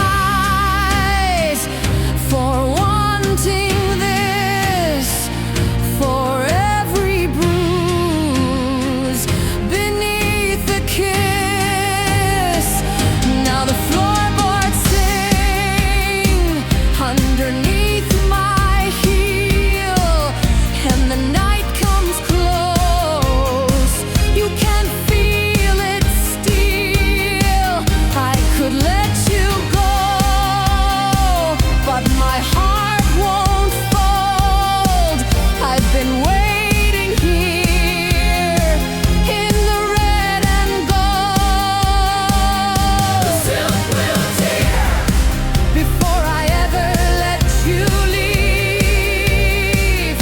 for wanting this, for every bruise beneath the kiss. Now the floorboards sing underneath my heel, and the night comes close. You can feel it steal. I could let you go, but my heart won't fold. I've been waiting here in the red and gold. The silk will tear before I ever let you leave.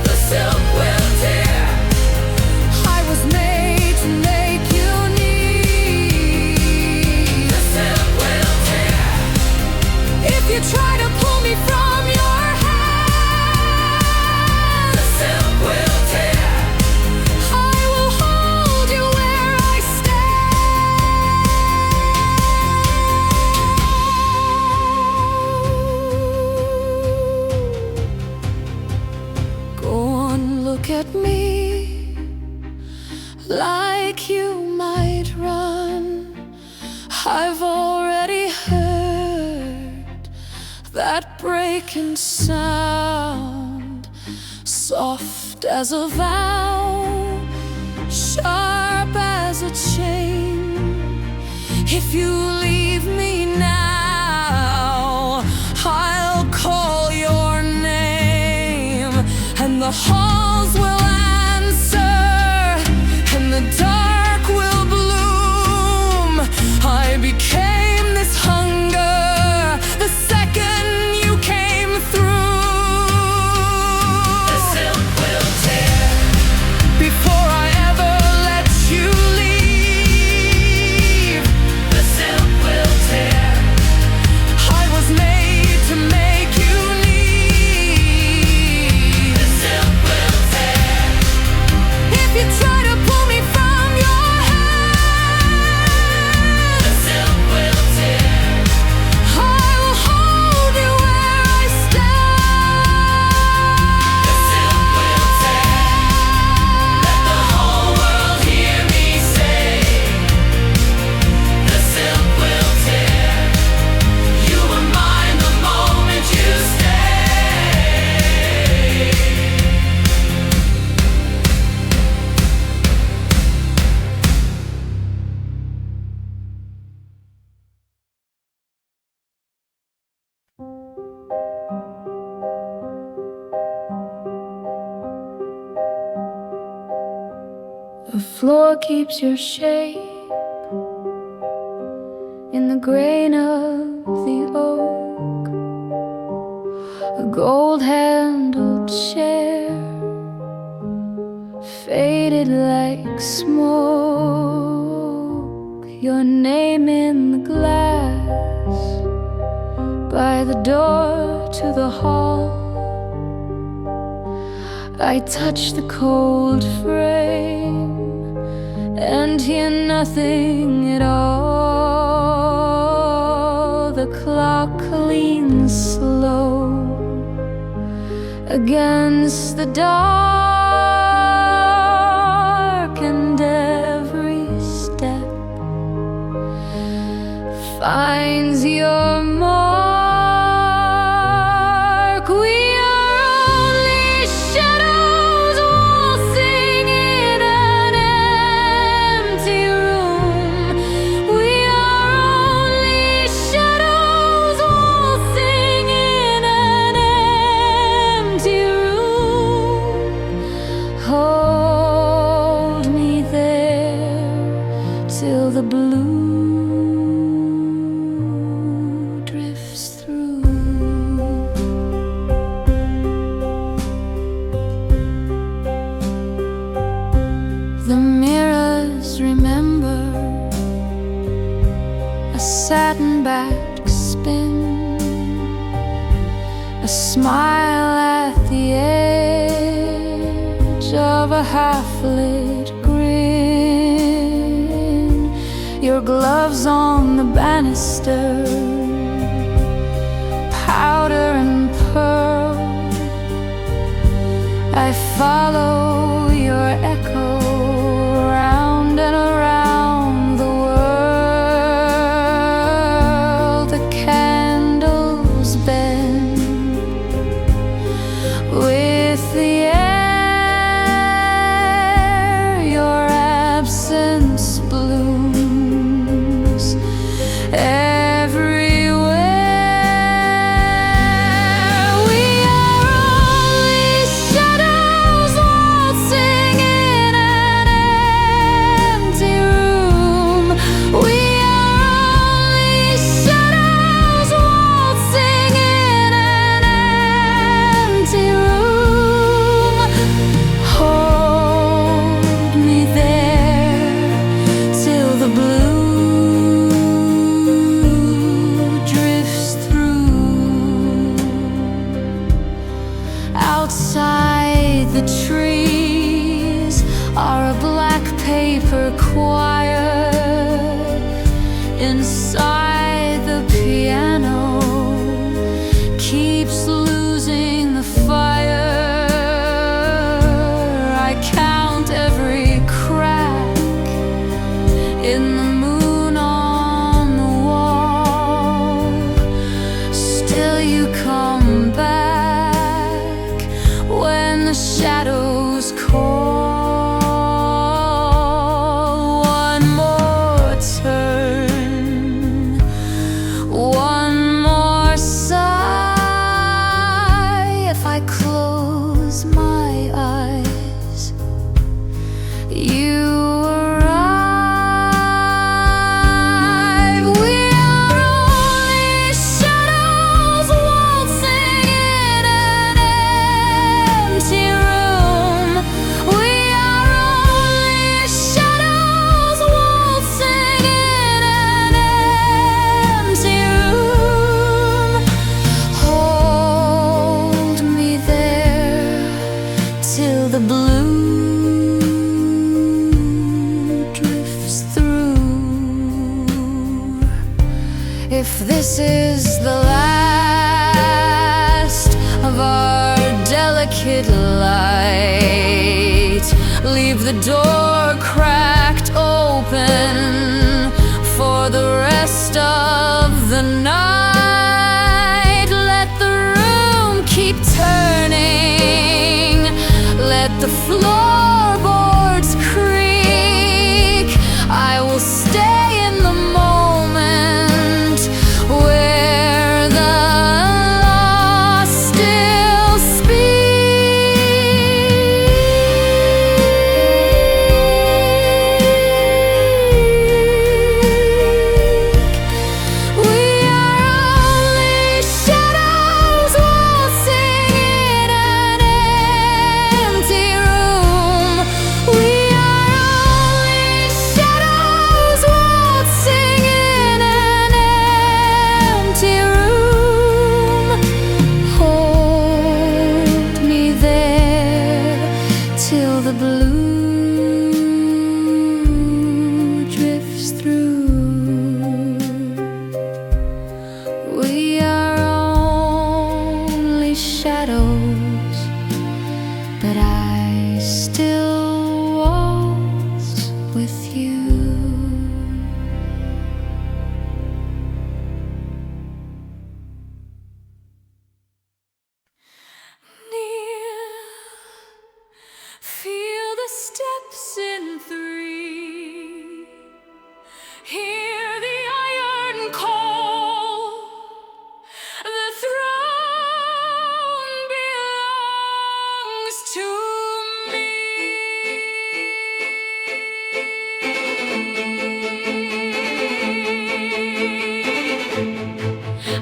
The silk will tear. I was made to make you need. The silk will tear. If you try to pull me from your hand, the silk will tear. I will hold you where I stand. Go on, look at me like you might run. I've already heard that breaking sound, soft as a vow, sharp as a chain. If you leave me now, I'll call your name, and the halls will answer, and the dark will bloom. I became this hunger the second you came through. The silk will tear before I ever let you leave. The silk will tear. I was made to make you need. The silk will tear. If you try to pull me from your hand, the silk will tear. I will hold you where I stand. The silk will tear. Let the whole world hear me say, the silk will tear. You were mine the moment you stayed. The floor keeps your shape in the grain of the oak. A gold-handled chair, faded like smoke. Your name in the glass by the door to the hall. I touch the cold frame and hear nothing at all. the clock leans slow against the dark, and every step finds your mark. We are only shadows waltzing in an empty room. We are only shadows waltzing in an empty room. Hold me there till the blue drifts through. The mirrors remember a satin-backed spin, a smile at the edge of a half-lit grin, your gloves on the banister, powder and pearl. I follow your echo round and around the world. The candles bend with the air, your absence blooms everywhere. We are only shadows waltzing in an empty room. We are only shadows waltzing in an empty room. Hold me there till the blue drifts through. Outside the trees are a black paper choir. Inside the piano keeps losing the fire. I count every crack in the moon on the wall. Still you come back when the shadows call. One more turn, one more sigh. If I close my eyes, you arrive. We are only shadows waltzing in an empty room. We are only shadows waltzing in an empty room. Hold me there till the blue drifts through. If this is the last of our delicate light, leave the door cracked open for the rest of the night. Let the room keep turning, let the floorboards creak. I will stay in the moment where the lost still speak. We are We are only shadows, but I still waltz with you. Near, feel the steps in 3. Hear the iron call. The throne belongs to me.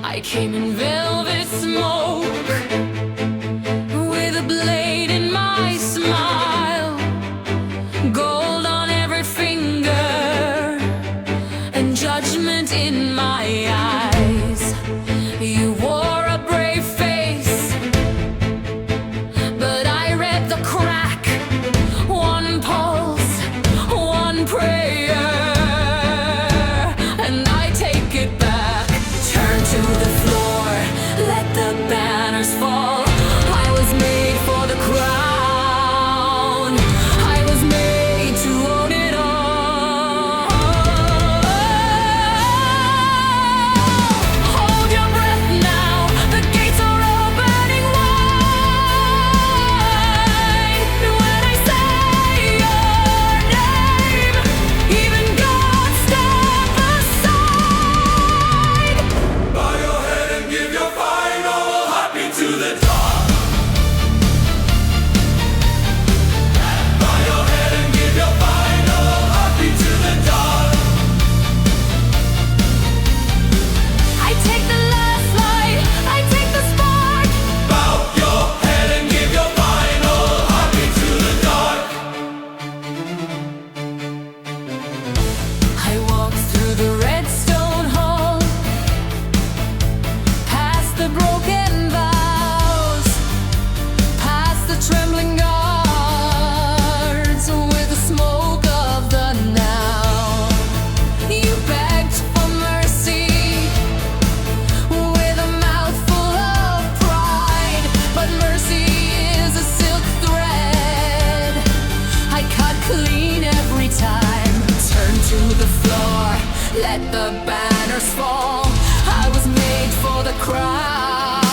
I came in velvet smoke, with a blade in my smile, gold on every finger, and judgment in my eyes. You wore a brave face, but I read the crack. One pulse, one prayer, and I take it back. Turn to the floor, let the banners fall. I was made for the crown. I was made to own it all. Hold your breath now, the gates are opening wide. When I say your name, even God step aside.
Bow your head and give your final heartbeat to the dark. Bow your head and give your final heartbeat to the dark.
I take the last light, I take the spark.
Bow your head and give your final heartbeat to the dark.
I walk through the red stone hall, past the broken vows, past the trembling guards, with the smoke of the now. You begged for mercy, with a mouthful of pride, but mercy is a silk thread I cut clean every time. Turn to the floor, let the banners fall. I was made for the crowd.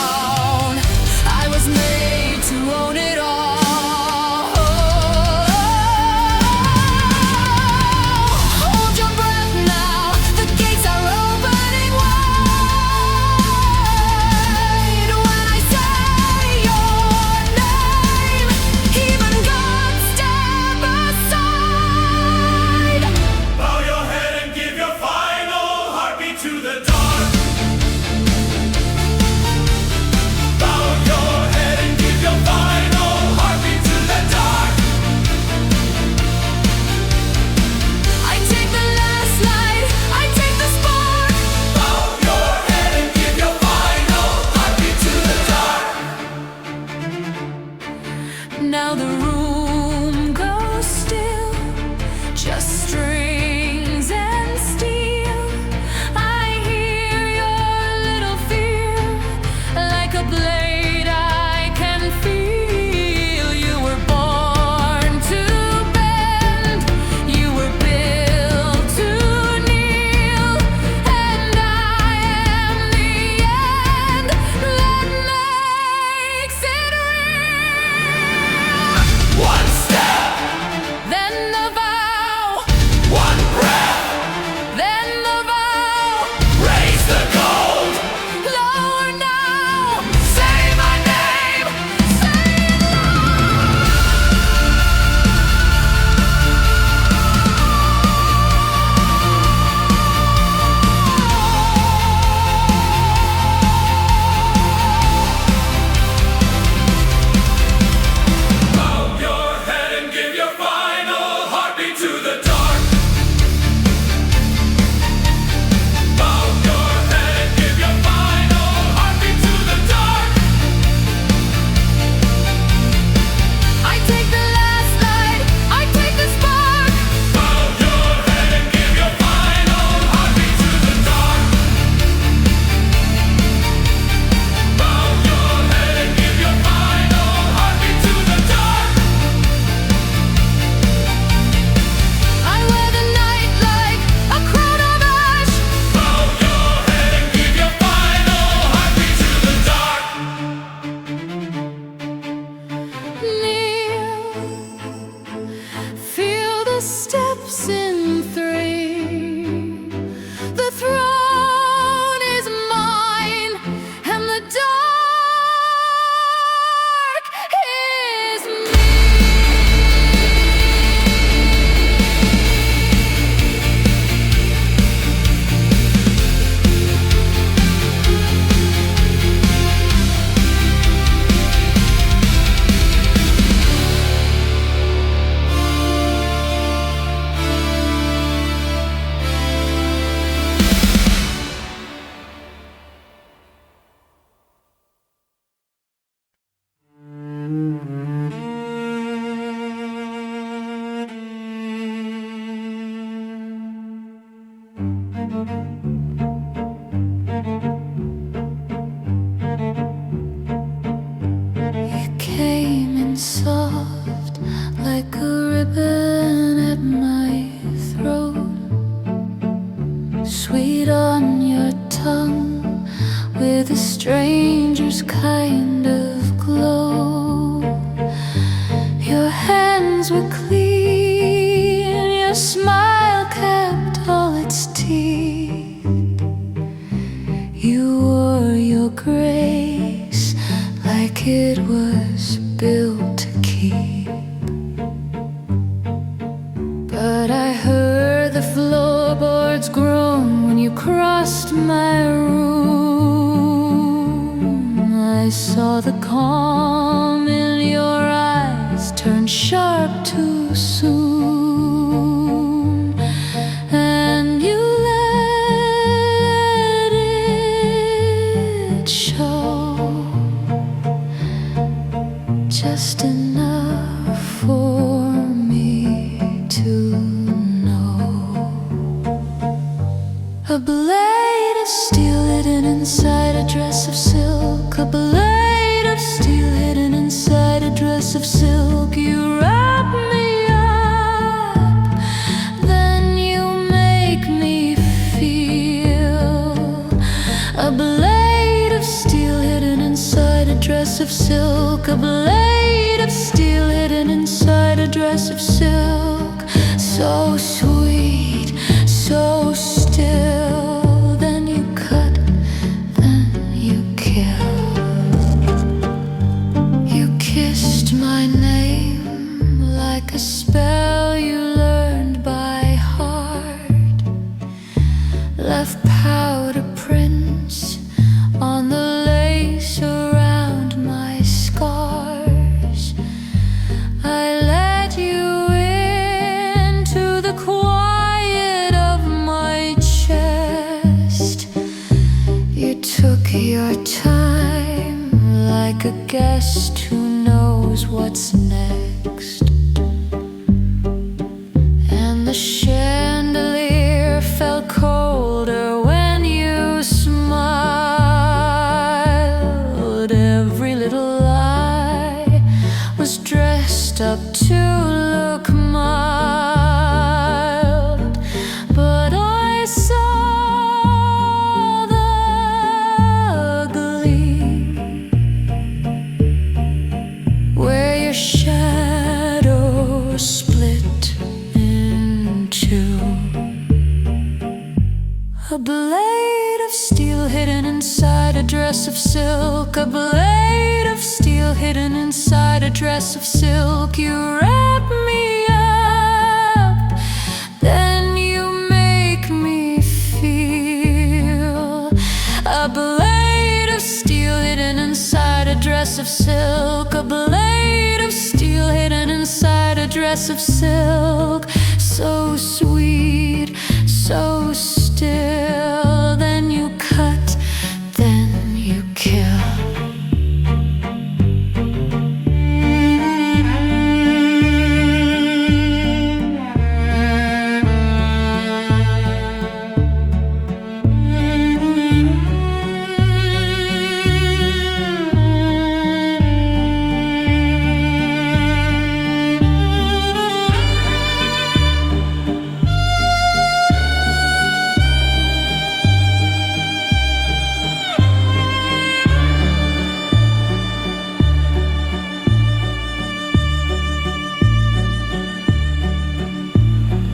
with a stranger's kind of glow. Your hands were clean, your smile kept all its teeth. You wore your grace like it was built to keep. But I heard the floorboards groan when you crossed my room. I saw the calm in your eyes turn sharp too soon, and you let it show, just enough for me to know. A blade of steel hidden inside a dress of silk. A blade of steel hidden inside a dress of silk. You wrap me up, then you make me feel. A blade of steel hidden inside a dress of silk. A blade of steel hidden inside a dress of silk. So sweet, so still. Then you cut, then you kill. You kissed my name like a spell you learned by heart. Left powder prints on the lace around my scars. I let you into the quiet of my chest. You took your time like a guest who knows what's next. And the chandelier fell colder when you smiled. Every little lie was dressed up to look mild, but I saw the gleam where your shadow split in two. A blade of steel hidden inside a dress of silk. A blade of steel hidden inside a dress of silk. You wrap me up, then you make me feel. A blade of steel hidden inside a dress of silk. A blade of steel hidden inside a dress of silk. So sweet, so still. Then you cut, then you kill.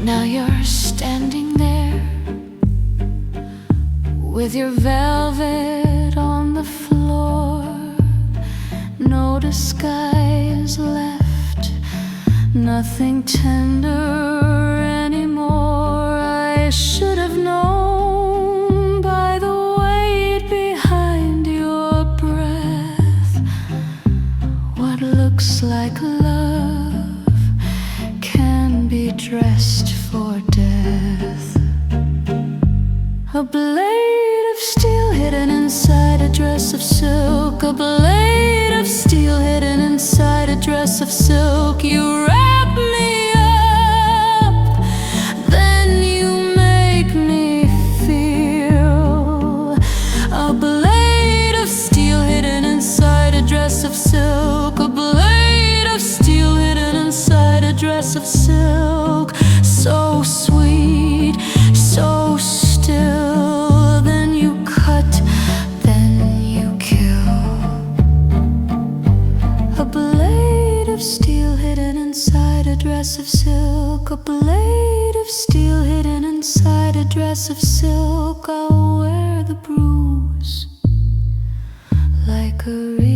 Now you're standing there with your velvet on the floor. No disguise left, nothing tender anymore. I should have known by the weight behind your breath. What looks like love can be dressed for death. A blade of steel hidden inside a dress of silk. A blade of steel hidden inside a dress of silk. You wrap me up, then you make me feel. A blade of steel hidden inside a dress of silk. A blade of steel hidden inside a dress of silk. So sweet, so still. Then you cut, then inside a dress of silk, I'll wear the bruise like a